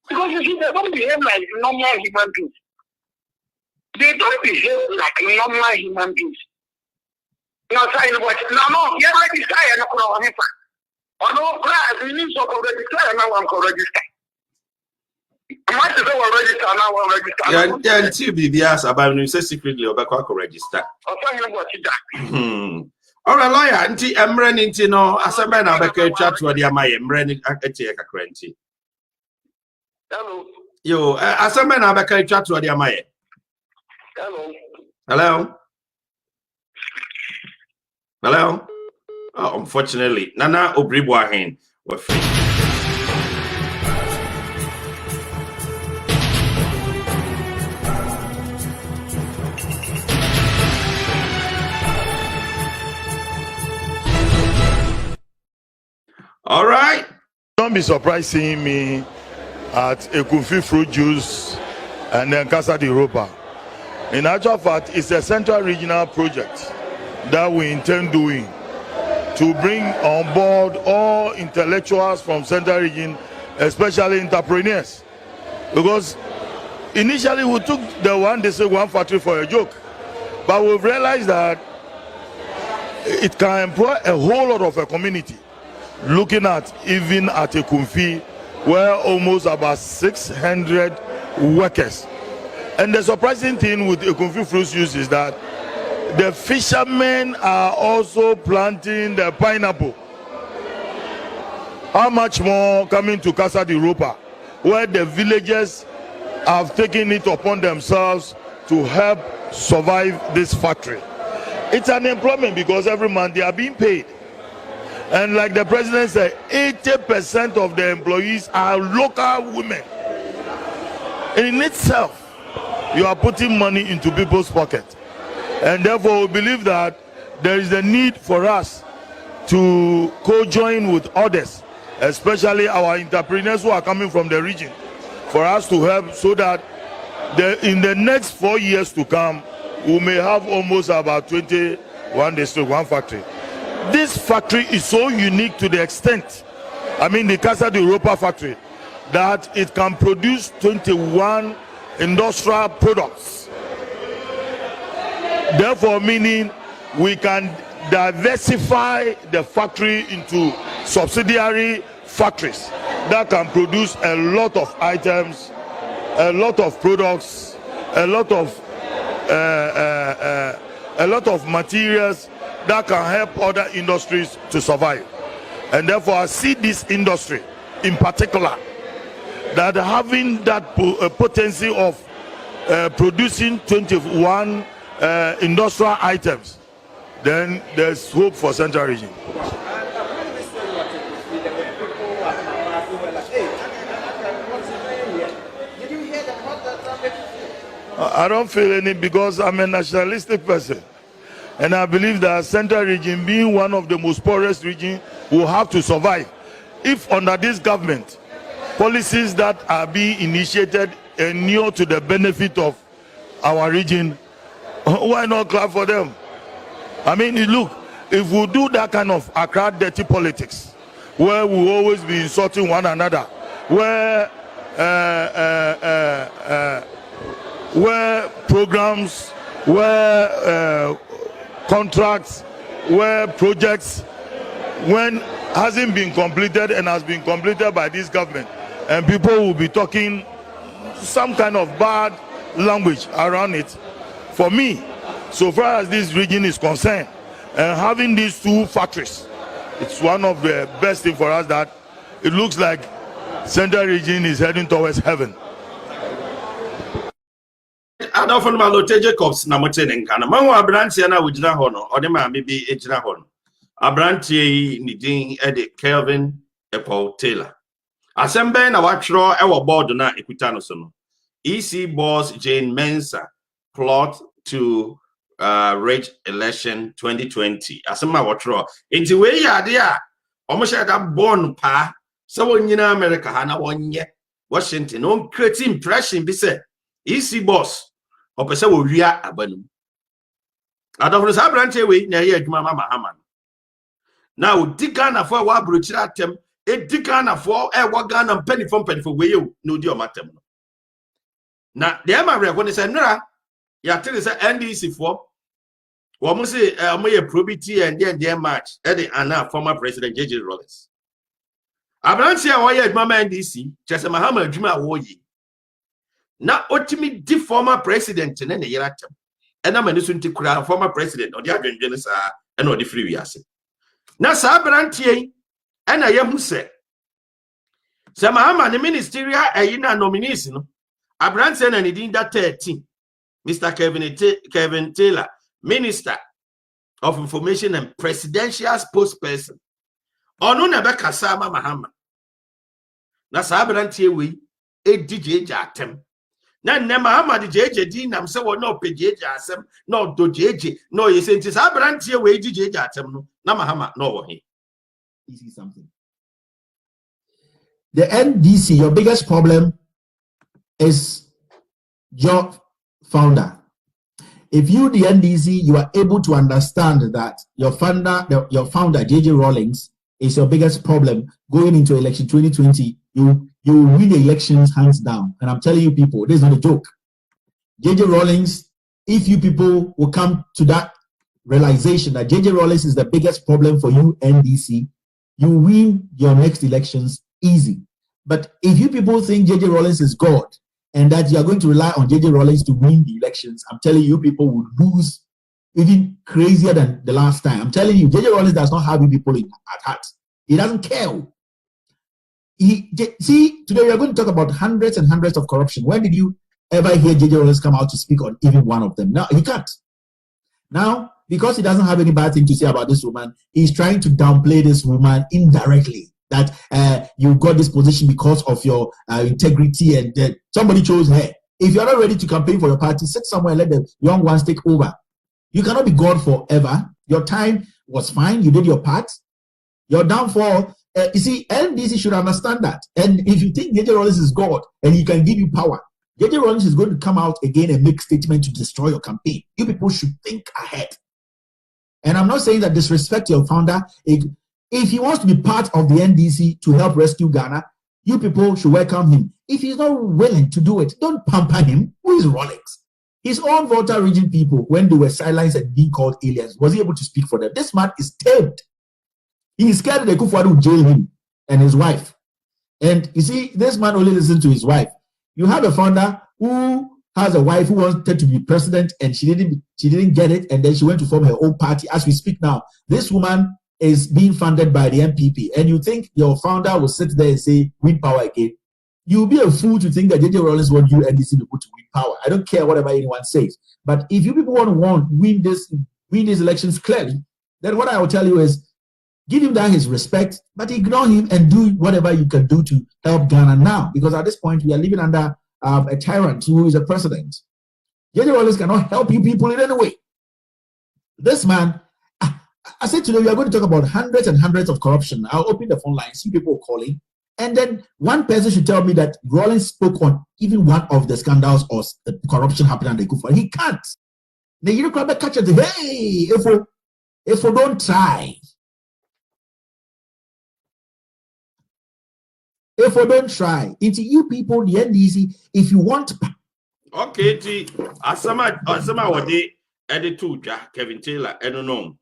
Speaker 2: Because you see, they don't behave like normal human beings. They don't behave like normal human beings. No, saying what? No, you're like this guy, and I'm not no, we need to register and now I'm register. I might as well register now. I'm register.
Speaker 1: Yeah, until BBS about you say secretly or back register. All right, lawyer, until I'm running to know as a man, I'll be chat to the Amay, I'm running a cranty.
Speaker 2: Hello.
Speaker 1: You, as a man, I'll be chat to the Amay. Hello. Hello. Oh, unfortunately, Nana Addo were free. All right.
Speaker 3: Don't be surprised seeing me at a Kumfi fruit juice and then Casa de Europa. In actual fact, it's a central regional project that we intend doing to bring on board all intellectuals from Central Region, especially entrepreneurs. Because initially we took the one factory for a joke, but we've realized that it can employ a whole lot of a community. Looking at even at a Kumfi, where almost about 600 workers. And the surprising thing with a Kumfi fruit juice is that the fishermen are also planting the pineapple. How much more coming to Casa de Europa, where the villagers have taken it upon themselves to help survive this factory. It's an employment because every month they are being paid. And like the president said, 80% of the employees are local women. In itself, you are putting money into people's pockets. And therefore, we believe that there is a need for us to co-join with others, especially our entrepreneurs who are coming from the region, for us to help so that in the next 4 years to come, we may have almost about 21 districts, one factory. this factory is so unique to the extent, I mean the Captυred Europa factory, that it can produce 21 industrial products. Therefore, meaning we can diversify the factory into subsidiary factories that can produce a lot of items, a lot of products, a lot of materials that can help other industries to survive. And therefore, I see this industry in particular that having that potency of producing 21 industrial items, then there's hope for Central Region. I don't feel any, because I'm a nationalistic person, and I believe that Central Region, being one of the most poorest regions, will have to survive. If under this government, policies that are being initiated inure to the benefit of our region, why not clap for them? I mean, look, if we do that kind of Accra dirty politics, where we always be insulting one another, where programs, where contracts, where projects, when hasn't been completed and has been completed by this government, and people will be talking some kind of bad language around it. For me, so far as this region is concerned, and having these two factories, it's one of the best things for us, that it looks like Central Region is heading towards heaven.
Speaker 1: I don't know about Jacobs, Namoten and Kanama, Abrantia, with Jinahono, or the man maybe a Jinahon. Abranti needing Eddie Kelvin, Paul Taylor. Assemble na watchro our board na Equitanosono. EC boss Jane Mensa plot to rage election 2020. Asema watchro. Into way ya dia. Almost like a born pa. So in America, Hana 1 year. Washington, on create impression be said. EC boss. Opesa wo wia abanu. Adofo sa branch we na ye adwuma mama Haman. Now digana for wa brochira atem, e digana for e wa Ghana penny for we you no di o matem no. Na de ma re ko ni se nra ya tell say NDC for wo mo say mo ye probity and then match e the ana former president JJ Rollins. Abranch ya wo ye adwuma NDC, chese Mahama adwuma wo yi. Na otimi di former president ne ne yeratem. Ena mani so nti kura former president odi adwendwene sa ena odi free wiase. Na sa brantie ena yehu se Mahama ne ministerial ayina nominees no abrantie na ne din da 13 Mr. Kevin Taylor, Minister of Information and Presidential Spokesperson. Ono na be kasa Mahama. Na sa brantie we e DJ atem. Na Mahama di JJ di nam se wo no PJJ asem no do JJ no ye senti sa brantie we JJ atem no na Mahama no wo he.
Speaker 4: You see something. The NDC, your biggest problem is your founder. If you, the NDC, you are able to understand that your founder, JJ Rawlings, is your biggest problem going into election 2020, you will win the elections hands down. And I'm telling you people, this is not a joke. JJ Rawlings, if you people will come to that realization that JJ Rawlings is the biggest problem for you, NDC, you win your next elections easy. But if you people think JJ Rawlings is God and that you are going to rely on JJ Rawlings to win the elections, I'm telling you, people will lose even crazier than the last time. I'm telling you, JJ Rawlings does not have you people at heart. He doesn't care. See, today we are going to talk about hundreds and hundreds of corruption. When did you ever hear JJ Rawlings come out to speak on even one of them? No, he can't. Now, because he doesn't have any bad thing to say about this woman, he's trying to downplay this woman indirectly. That you got this position because of your integrity and somebody chose her. If you're not ready to campaign for your party, sit somewhere and let the young ones take over. You cannot be God forever. Your time was fine. You did your part. Your downfall, you see, NDC should understand that. And if you think JJ Rawlings is God and he can give you power, JJ Rawlings is going to come out again and make statement to destroy your campaign. You people should think ahead. And I'm not saying that disrespect your founder. If he wants to be part of the NDC to help rescue Ghana, you people should welcome him. If he's not willing to do it, don't pamper him. Who is Rolex? His own Volta region people, when they were silenced and being called aliens, was he able to speak for them? This man is tamed. He is scared they could jail him and his wife. And you see, this man only listened to his wife. You have a founder who has a wife who wanted to be president and she didn't get it, and then she went to form her own party. As we speak now, this woman is being funded by the MPP, and you think your founder will sit there and say, win power again? You'll be a fool to think that JJ Rawlings want you NDC people to win power. I don't care whatever anyone says. But if you people want to win these elections clearly, then what I will tell you is give him that his respect, but ignore him and do whatever you can do to help Ghana now. Because at this point, we are living under a tyrant who is a president. JJ Rawlings cannot help you people in any way. This man, I said today we are going to talk about hundreds and hundreds of corruption. I'll open the phone lines, see people calling. And then one person should tell me that Rawlings spoke on even one of the scandals or the corruption happening at the Kufa. He can't. The European catch it. Hey, if we don't try, into you people, the NDC, if you want.
Speaker 1: Okay, asama wade edit to Kevin Taylor, I don't know.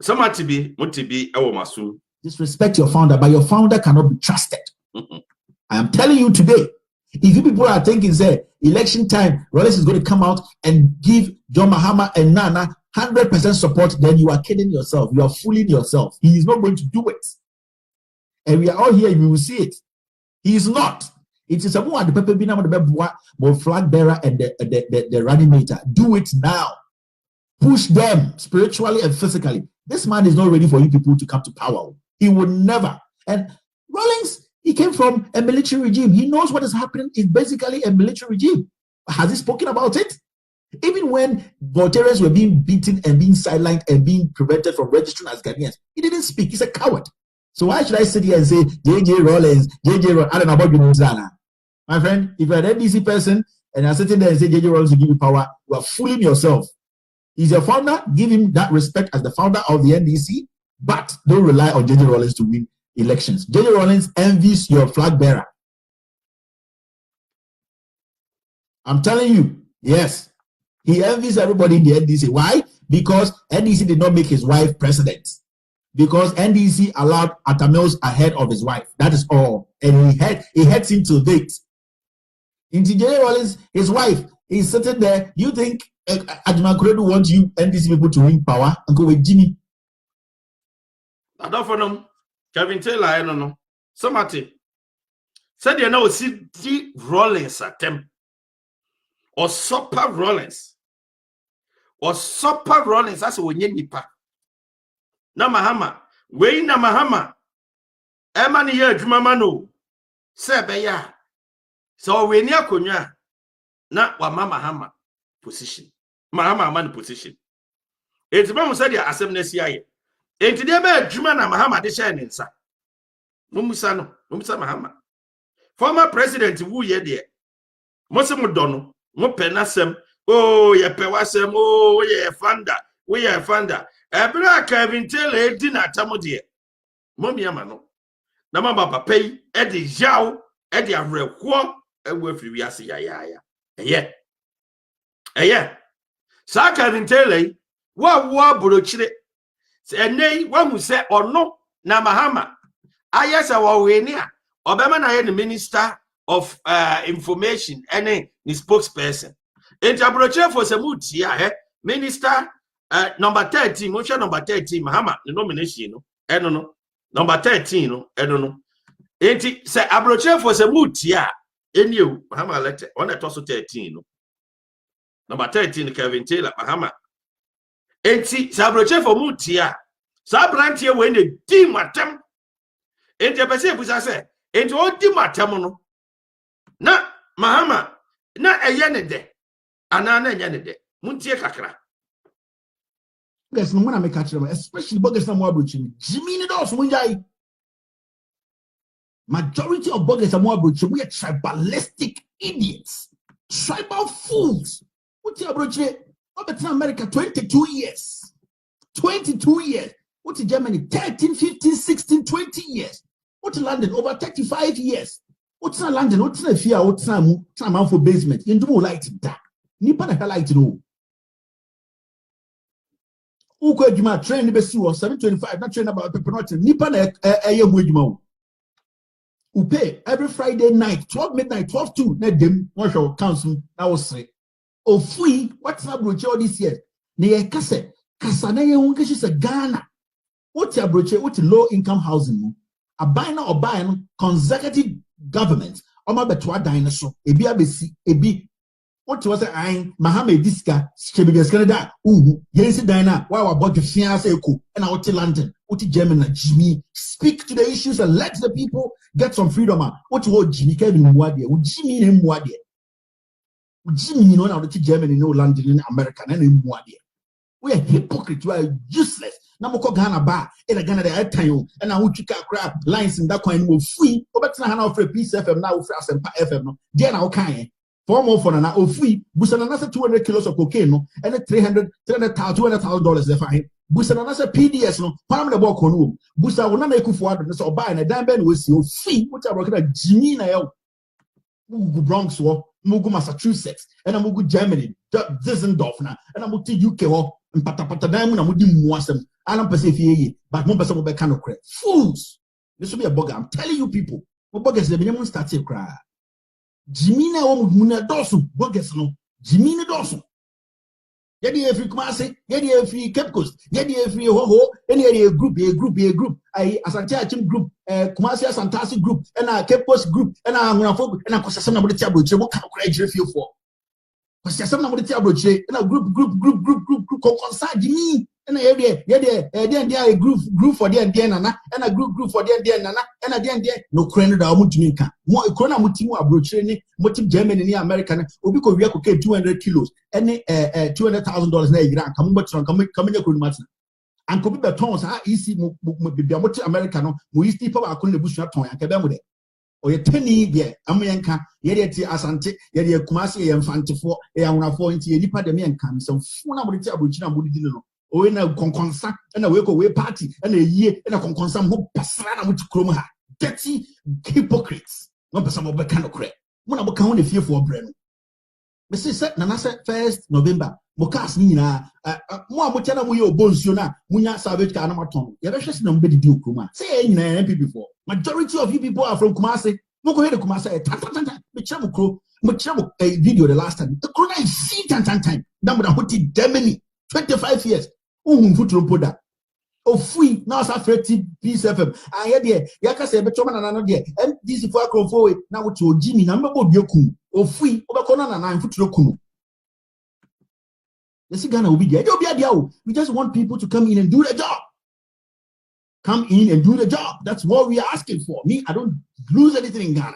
Speaker 1: Some to be masu.
Speaker 4: Disrespect your founder, but your founder cannot be trusted. I am telling you today, if you people are thinking, say, election time, Rawlings is going to come out and give John Mahama and Nana 100% support, then you are kidding yourself. You are fooling yourself. He is not going to do it. And we are all here, we will see it. He is not. It is someone the people being able to flag bearer and the reanimator. Do it now. Push them spiritually and physically. This man is not ready for you people to come to power. He would never. And Rawlings, he came from a military regime. He knows what is happening. It's basically a military regime. Has he spoken about it? Even when Voltaireans were being beaten and being sidelined and being prevented from registering as Ghanaians, he didn't speak. He's a coward. So why should I sit here and say, JJ Rawlings, I don't know about you, my friend, if you're an NDC person and you're sitting there and say JJ Rawlings will give you power, you are fooling yourself. He's your founder. Give him that respect as the founder of the NDC, but don't rely on JJ Rawlings to win elections. JJ Rawlings envies your flag bearer. I'm telling you, yes. He envies everybody in the NDC. Why? Because NDC did not make his wife president. Because NDC allowed Atamils ahead of his wife. That is all. And he heads him to date. Into JJ Rawlings, his wife, is sitting there. You think Adjuma Kuredu wants you NDC people to win power and go with Jimmy?
Speaker 1: I don't know. Kevin Taylor, I don't know. Somebody said you know see Rawlings at them. Or Super Rawlings. Or Super Rawlings. That's what you need. Na Mahama. We na Mahama. Emma ni ye Juma no. Sebeya. So we near Konya. Na wa Mahama position. Mahama man position. It's Mamu said ya assembly aye. Enti de be Juma na Mahama de share nsa. Mumusa Mahama. Former president wu ye de. Mose mo dono. Mo penasem. Oh, ye pewasem. Oh, ye fanda. We ye fanda. Ebra Kevin Taylor di na tamo de. Mommy amano. Na mama papa yi e de yaw, e de awerekwo ewu afiri wiase ya. Eye. Sa Kevin Taylor wa brochire. Se enei wa hu se ono na Mahama. Ayesa wa we ni a obema na ye the minister of information any the spokesperson. Enti abrochire for se mutia minister number 13, motion number 13, Mahama, the nomination, no, I don't know. Number 13, no, I don't know. Enti say abroche for se mutia, any you, Mahama letter, on that also 13, no. Number 13, Kevin Taylor, Mahama. Enti say abroche for mutia, Sabrantia here when the team atem. Enti apese pusa say, enti o team atem no. Na Mahama, na eyene de, anana eyene de, muntie kakra.
Speaker 4: Guys, no one make catch them, especially buggers and more bruching. Jimmy does when you majority of buggers are more bruching. We are tribalistic idiots, tribal fools. What's your bruching? I've been in America 22 years. 22 years. What in Germany? 13, 15, 16, 20 years. What in London? Over 35 years. What's in London? What's in fear? What's in for basement? You do like that. Nipa na like to know. Who could you train the best 725? Not train about people not Nipa na who pay every Friday night, 12 midnight, 12 2. Let them watch our council. I was say, oh, free. What's up, bro? This year, near Kase, Kasana, you Ghana. What's your broche? What's low income housing? A buying or buying consecutive government. Or my betwa dinosaur. A be a be. What was I? Mahame Diska, Chebigas Canada. Yes, Dina. Why about the fiance and out to London? What to Germany? Jimmy, speak to the issues and let the people get some freedom. What to Jimmy Kevin Wadia? Would Jimmy him Wadia? Jimmy, you know, now to Germany, no London, in America, and in Wadia. We are hypocrites. We are useless. Namoko Ghana bar in a Ghana the time, and I would crap lines in that coin will free. But now for Peace FM now for us and FM. Then I'll kind. 4 more for an hour free. Busan another 200 kilos of cocaine, and $200,000 they find. Busan another PDS no. Palm the walk on room. Busa will not make you for the or buy and a damn ben will see free. Which I work at Jimmy Mugu Bronx war, Mugu Massachusetts, and a Mugu Germany, Dissendorf now, and a Muti UK war, and Patapata Diamond and Mudim Wasam. I don't perceive ye, but one person will be kind of credit. Fools! This will be a bug. I'm telling you people. What buggers the minimum start to cry. Jimmy na Muna Dawson, buggers no. Jimmy Dawson. Yadi every Kumasi, Yadi every Cape Coast, Yadi every Ho, any group. I Asante group, Kumasi Asantasi group, and a Cape Coast group, and I'm going to focus, and I'm Costa number table, what kind of crazy you feel for? Costa some number table, and a group, concern Jimmy. And a group for the Nana, and a group for the Nana, and a no credit or Mutimika. More Corona Mutimu abrochene, motive German in the American, Ubico Yaku 200 kilos, and $200,000 na grand, coming a good matter. And could be tons are easy Motive Americano, who is people are couldn't bush up to Akabamude. Or your 10 year, America, Yeti Asante, Yeti Kumasi and Fantifo, a 40 Nipa de Mian some Funa Mutia Budino. Or in a conconsa and a away party and a year and a conconsam who passana with Chroma. Dirty hypocrites. Not some of the kind of crap. One of account if you for Bren. Mrs. Set Nanasa 1st November. Mokas Nina, Moamutana, we your Bonsuna, Munya Savage Kanamaton. You ever just nobody do Kuma. Say in an MP before. Majority of you people are from Kumasi. Moko head Kumasa, Michamuko, a video the last time. The Corona is see time. Number of Hutti Germany. 25 years. Foot oh, free now. Afraid Peace FM. I hear there. Yaka say, but Choman and another there. And this is for a forward now to Jimmy. Number of Yoku. Oh, free over Conan and 9 foot Roku. The Sigana will be there. We just want people to come in and do the job. Come in and do the job. That's what we are asking for. Me, I don't lose anything in Ghana.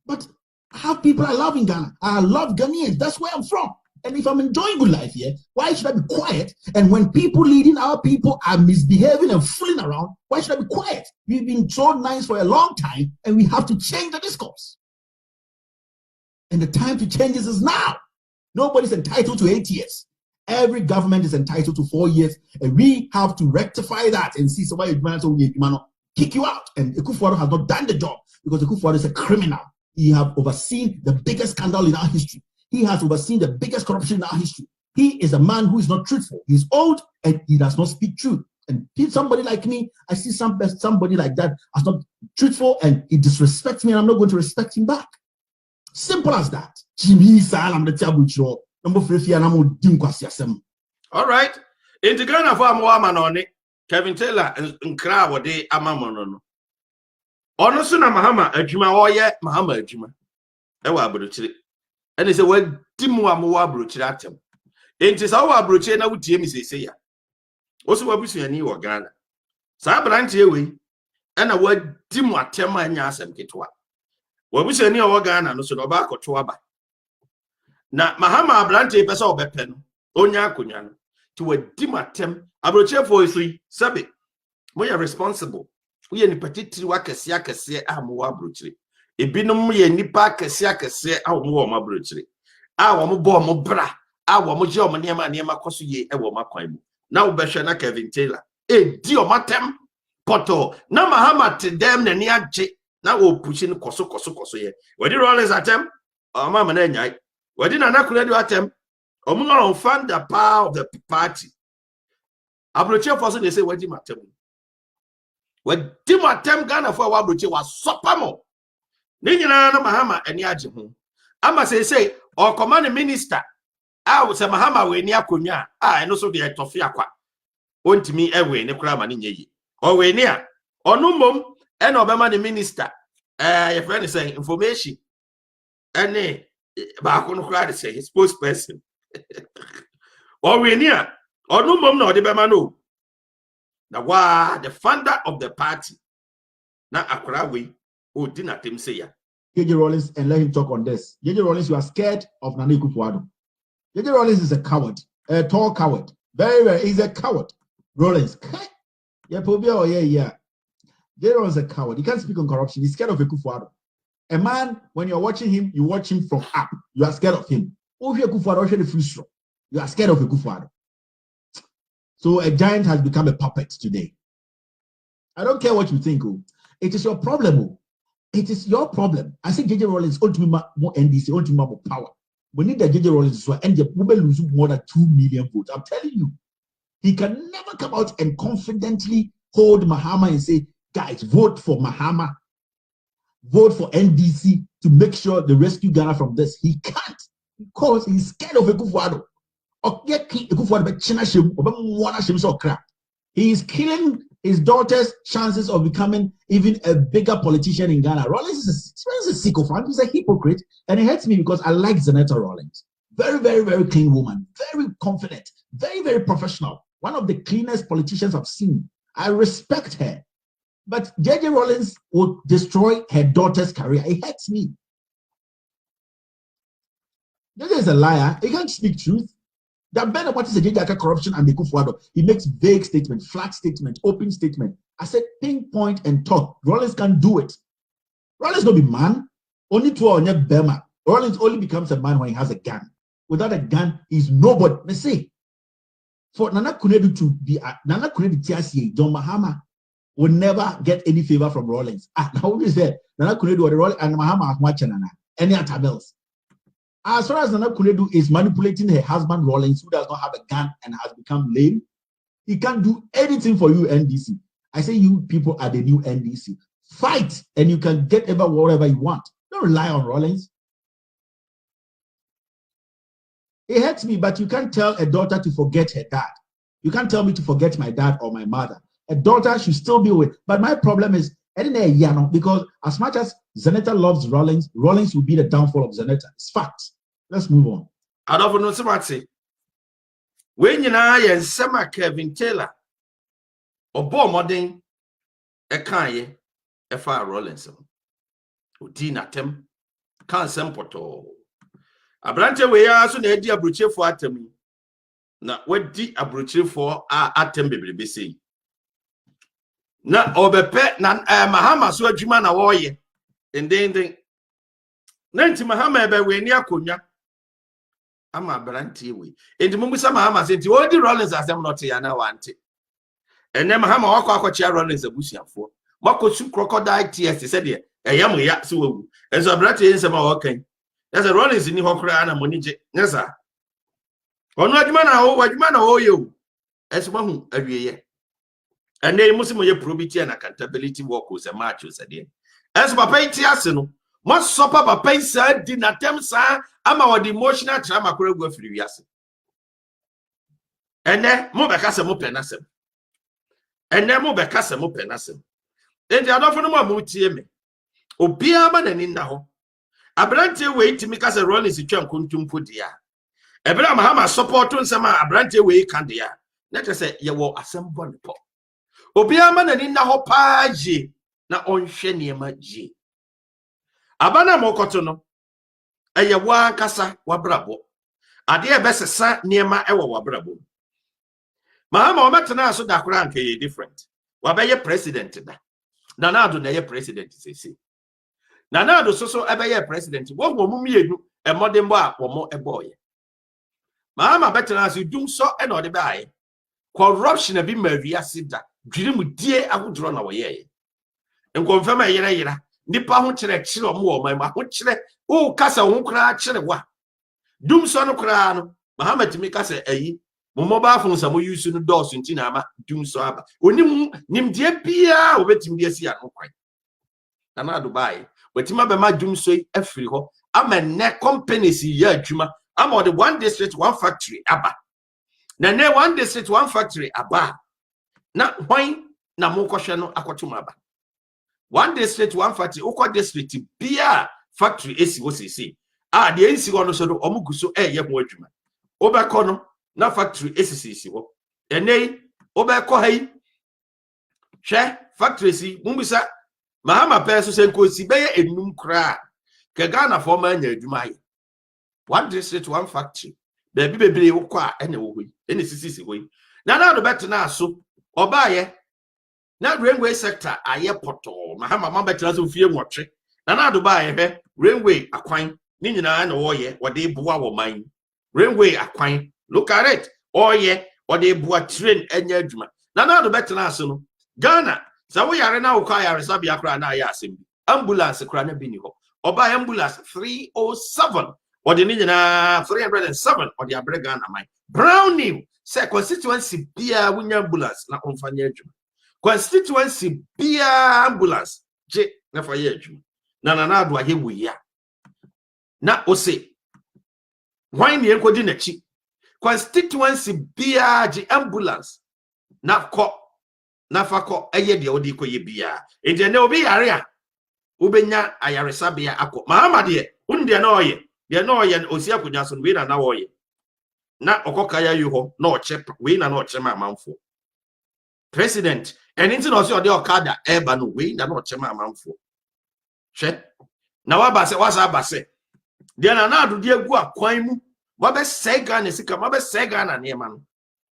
Speaker 4: But I have people I love in Ghana. I love Ghanaians. That's where I'm from. And if I'm enjoying good life here, why should I be quiet? And when people leading our people are misbehaving and fooling around, why should I be quiet? We've been so nice for a long time, and we have to change the discourse. And the time to change this is now. Nobody's entitled to 8 years. Every government is entitled to 4 years, and we have to rectify that and see so why you kick you out. And Ekufuado has not done the job because Ekufuado is a criminal. He has overseen the biggest scandal in our history. He has overseen the biggest corruption in our history. He is a man who is not truthful. He's old and he does not speak truth. And somebody like me, I see somebody like that as not truthful and he disrespects me and I'm not going to respect him back. Simple as that.
Speaker 1: All right. In the Ghana for Amoamanoni, Kevin Taylor and Crow de Amamono. Onosuna Mahama, Ejima, or yet Mahama Ejima. Ewa Bruchri. And he said, well, Timuamoa Bruchratem. It is our Bruche now with James say. Also, what we see a new Ghana. Sabranti away, and a word Timuatema and Yasem Kitwa. What we see near Ghana, no so back or Tuaba. Now, Mahama Brante Pesa Bepen, Onya Kunyan, to a Timatem, Abroche for 3, Sabi. We are responsible. We are in particular Wakasia say Amoa Bruchri. Ebinum ye nipa kese a wo ma brochire a wo mo bo mo bra a wo mo je o mo niema koso ye e wo makwan mu Now Beshana Kevin Taylor. Dio matem poto. Na Mahama to them the near J. Now we'll pushing koso ye. Where did Rollins attempt? Oh, Mamma Nanyai. Where did Nana Addo attempt? Or Mungo fund the power of the party. Abroche for they say, what did Matem? When Timatem Ghana for Wabroche was sopamo. Nina Mahama and Yajimu. I must say, or command minister. I was a Mahama when Yakunya. And also the Tofiaqua. Won't me away in the Kraman in ye. Or we near. Or no mum, and Obama the minister. Your friend is saying information. And back on cry to say his spokesperson. Or we near. Or no mum, no, the Bamano. Now, the founder of the party. Now, Akrawi, who didn't him say ya.
Speaker 4: JJ Rollins, and let him talk on this. JJ Rollins, you are scared of Nana Addo. JJ Rollins is a coward, a tall coward. Very, he's a coward. Rollins, yeah. JJ Rollins is a coward. He can't speak on corruption. He's scared of Addo. A man, when you're watching him, you watch him from up. You are scared of him. You are scared of Addo. So a giant has become a puppet today. I don't care what you think. It is your problem. It is your problem. I say JJ Rollins ought to be more NDC, ought to be more power. We need the JJ Rollins to end the will lose more than 2 million votes. I'm telling you, he can never come out and confidently hold Mahama and say, guys, vote for Mahama, vote for NDC to make sure they rescue Ghana from this. He can't because he's scared of Addo. He is killing his daughter's chances of becoming even a bigger politician in Ghana. Rollins is a sycophant. He's a hypocrite. And it hurts me because I like Nana Rollins. Very, very, very clean woman. Very confident. Very, very professional. One of the cleanest politicians I've seen. I respect her. But JJ Rollins will destroy her daughter's career. It hurts me. JJ is a liar. He can't speak truth. That better what is a JJ corruption and the Addo. He makes vague statement, flat statement, open statement. I said pinpoint and talk. Rollins can do it. Rollins not be man. Only two or Bema. Rollins only becomes a man when he has a gun. Without a gun, he's nobody. Let's say for Nana Addo to be Nana Addo TRCA, John Mahama will never get any favor from Rollins. Now we said Nana Addo or the Rollins and Mahama are watching Nana. Any other bills. As far as Nana Addo is manipulating her husband Rollins, who does not have a gun and has become lame, he can't do anything for you, NDC. I say you people are the new NDC. Fight and you can get ever whatever you want. Don't rely on Rollins. It hurts me, but you can't tell a daughter to forget her dad. You can't tell me to forget my dad or my mother. A daughter should still be with. But my problem is, because as much as Zeneta loves Rollins, Rollins will be the downfall of Zeneta. It's fact. Let's move on.
Speaker 1: I don't know somebody. When you know and Sema Kevin Taylor or Bo Modern a Kanye a fire Rollins. Udina Tem can't sempoto. A branch away as soon as a bruche for Atemi. Now, what did a bruche for Atem baby say? Na obepe na Mahama so adwuma na wo ye ndenden nanti Mahama ebe we ni akonya ama brantie we enti mumbusa Mahama se nti odi Rollins asem not ya na wante enne Mahama wakọ akọchia Rollins abusuafo makosu crocodile tears se de eyam ya se wawu enso brantie nsem a wokan ese Rollins ni hokra na monije nyesa onu adwuma na wo ye o ese mahu awieye. And then Muslim probity and accountability work was a match was again. As Papa Tiasino, must supper Papa said, did not attempt, sir. I'm our emotional trauma could go through yes. And then Mobacasamo penasem. And then Mobacasamo penasem. Then the other for no more mutieme. Obiaman and in now. A branch way to make us a run is a chunk kuntum pudia. Abraham Hama support on some a branch way candia. Let us say, you will assemble the pot. Obiama na ninna ho paaje na onhwe niema je abana mokoto no eye wa kasa wabrabo ade e besesa niema ewo wabrabo Mahama o metena so da kura nke ye different wabeye president da Nana Addo na ye president sesi Nana Addo so ebeye president wo mu mienu e modembo a wo mo eboye Mahama betena so dum so e na ode baaye corruption abi mavia sida dwiri mu die ahodro na woyeye nkonfam ayera nipa ho kire omo oman ma ho kire o kasa ho kra kire wa dum so no kra no Muhammad mi kasa ayi mo mobile phone sa mo use no dos ntina ama dum so aba onim nimdie bia obetim bia si ano kwan Nana Addo bai wetima be ma dum so afiri ho ama ne companies ya adwuma ama the one district one factory aba na ne one district one factory aba na hwan na mo kohwe no akotum aba one district one factory ukọ district bia factory esi wo sisi de esi ho no so do omuguso ye ho adwuma obekọ no na factory esi ho enei obekọ hai hwe factory si mumbisa mahama peso senkosi beye enum kra ke Ghana for ma nya adwuma ye one district one factory baby bebre ukọ ene wo hoyi ene sisi hoyi Nana Addo betena so obaye na railway sector aye poto mahama mama betena so fie nwotwe Nana Addo baye he railway akwan ni nyina na wo ye wode boa wo man railway akwan look at it oye wode boa train enya adwuma Nana Addo betena so no Ghana sa wo yare na wo kwa yare sabia kra na aye asem ambulance kra na bi ni ho oba ambulance 307 wode ni nyina 307 wode abre Ghana man brown new say constituency bia wunya ambulance na onfanya adwuma constituency bia ambulance je na fa ye adwuma na Nana Addo ahewu ya na ose hwan ne enkodi na chi constituency bia je ambulance na ko na fa ko eye de odi koye bia ende ne obi yare a ubenya ayaresa bia akọ mahama de unde na oye de na oye osi akonya so we na oye na okoka ya yuho na oche we na oche ma manfo president anything no se ode okada eba no we na oche ma manfo hwe na wabase wasa base de Nana Addo de egu akwan mu wabe sega na sika wabe sega na niema no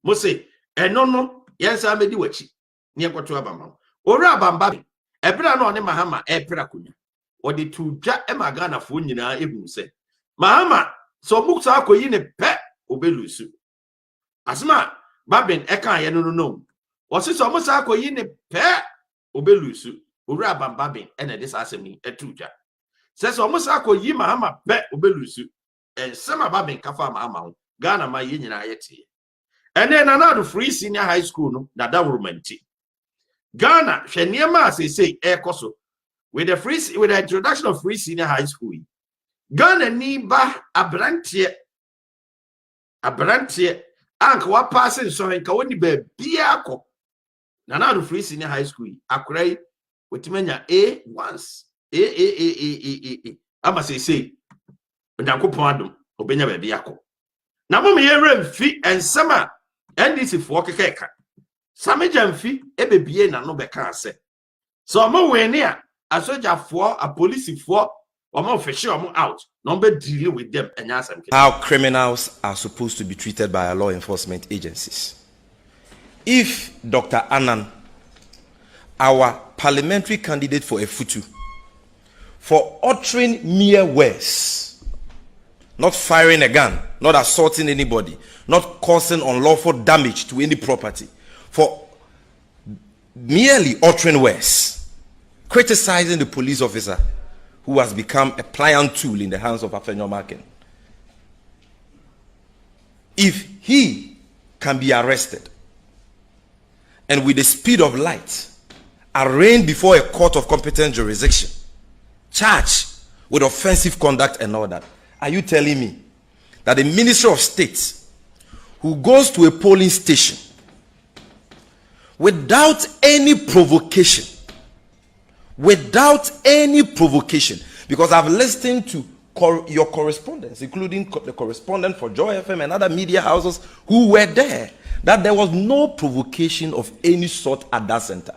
Speaker 1: mo se eno no yensa medi wachi ne ekoto abama ora abamba ebra na one mahama epra kunya ode tudwa e magana fo nyina ehun se mahama so muksa akoyi ne pe obelusu asma babin eka ye no wose so musa akoyi ne pe obelusu ora abamba bin ene de sasemi etudwa se so musa akoyi mahama pe obelusu sema babin kafa mahama ho Ghana ma ye nyina ayete ene Nana Addo free senior high school no na daworomenti Ghana hweniema asese ekoso with the introduction of free senior high school Ghana ni ba abrantie anka wa pass so nka woni ba bia akọ Nana Addo free senior high school akrai wetimanya A once ama sese ndankopon adom obenya ba bia akọ na mo me yere mfi ensema NDC fo kekeka sameja mfi ebebie na no beka ase so mo wene a asoja fo a police fo omo fish omo out no be deal with them enya asem.
Speaker 5: How criminals are supposed to be treated by our law enforcement agencies. If Dr. Annan, our parliamentary candidate for Efutu, for uttering mere words, not firing a gun, not assaulting anybody, not causing unlawful damage to any property, for merely uttering words, criticizing the police officer who has become a pliant tool in the hands of Afenyo Marken. If he can be arrested and with the speed of light arraigned before a court of competent jurisdiction, charged with offensive conduct and all that, are you telling me that the Minister of State who goes to a polling station without any provocation, because I've listened to your correspondents, including the correspondent for Joy FM and other media houses who were there, that there was no provocation of any sort at that center.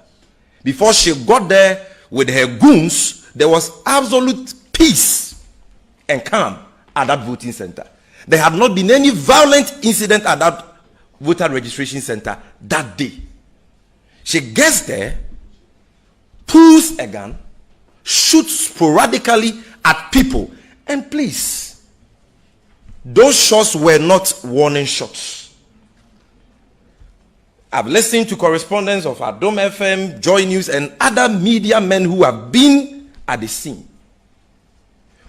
Speaker 5: Before she got there with her goons, there was absolute peace and calm at that voting center. There had not been any violent incident at that voter registration center that day. She gets there, pulls a gun, shoots sporadically at people, and please, those shots were not warning shots. I've listened to correspondence of Adom FM, Joy News, and other media men who have been at the scene.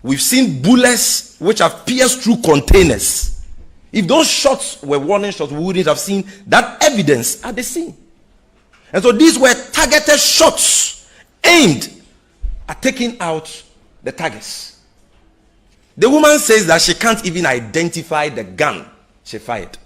Speaker 5: We've seen bullets which have pierced through containers. If those shots were warning shots, we wouldn't have seen that evidence at the scene. And so these were targeted shots aimed at taking out the targets. The woman says that she can't even identify the gun she fired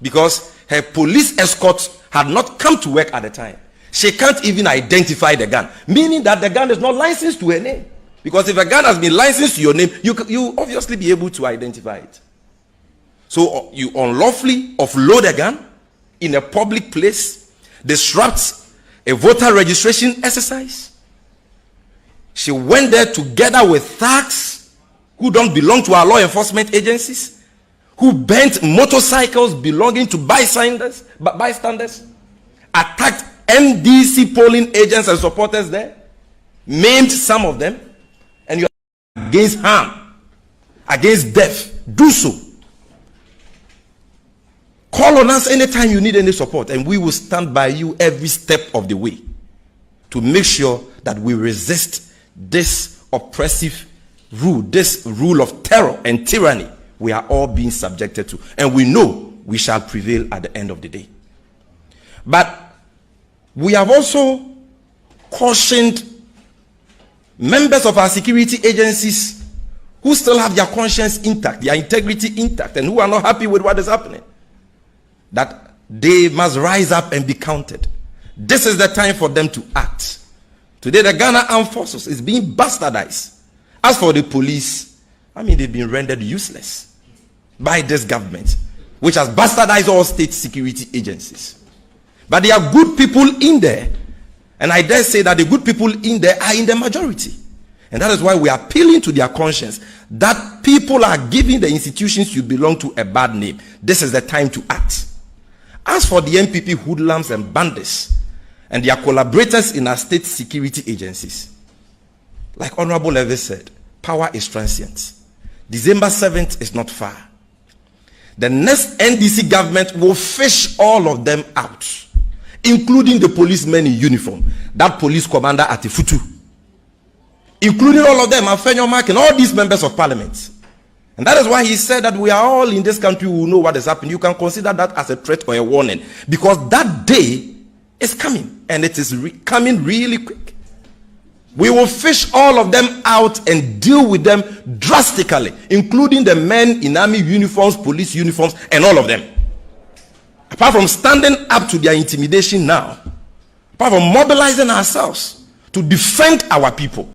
Speaker 5: because her police escorts had not come to work at the time. She can't even identify the gun, meaning that the gun is not licensed to her name. Because if a gun has been licensed to your name, you obviously be able to identify it. So you unlawfully offload a gun in a public place, disrupts a voter registration exercise. She went there together with thugs who don't belong to our law enforcement agencies, who burnt motorcycles belonging to bystanders, attacked NDC polling agents and supporters there, maimed some of them, and you are against harm, against death. Do so. Call on us anytime you need any support, and we will stand by you every step of the way to make sure that we resist this oppressive rule, this rule of terror and tyranny we are all being subjected to. And we know we shall prevail at the end of the day. But we have also cautioned members of our security agencies who still have their conscience intact, their integrity intact, and who are not happy with what is happening, that they must rise up and be counted. This is the time for them to act. Today, the Ghana Armed Forces is being bastardized. As for the police, they've been rendered useless by this government, which has bastardized all state security agencies. But there are good people in there, and I dare say that the good people in there are in the majority. And that is why we are appealing to their conscience that people are giving the institutions you belong to a bad name. This is the time to act. As for the MPP hoodlums and bandits and their collaborators in our state security agencies, like Honorable Levis said, power is transient. December 7th is not far. The next NDC government will fish all of them out, including the policemen in uniform, that police commander at Ifutu, including all of them, Afenyo Mark, and all these members of parliament. And that is why he said that we are all in this country who know what is happening. You can consider that as a threat or a warning, because that day is coming, and it is coming really quick. We will fish all of them out and deal with them drastically, including the men in army uniforms, police uniforms, and all of them. Apart from standing up to their intimidation now, apart from mobilizing ourselves to defend our people.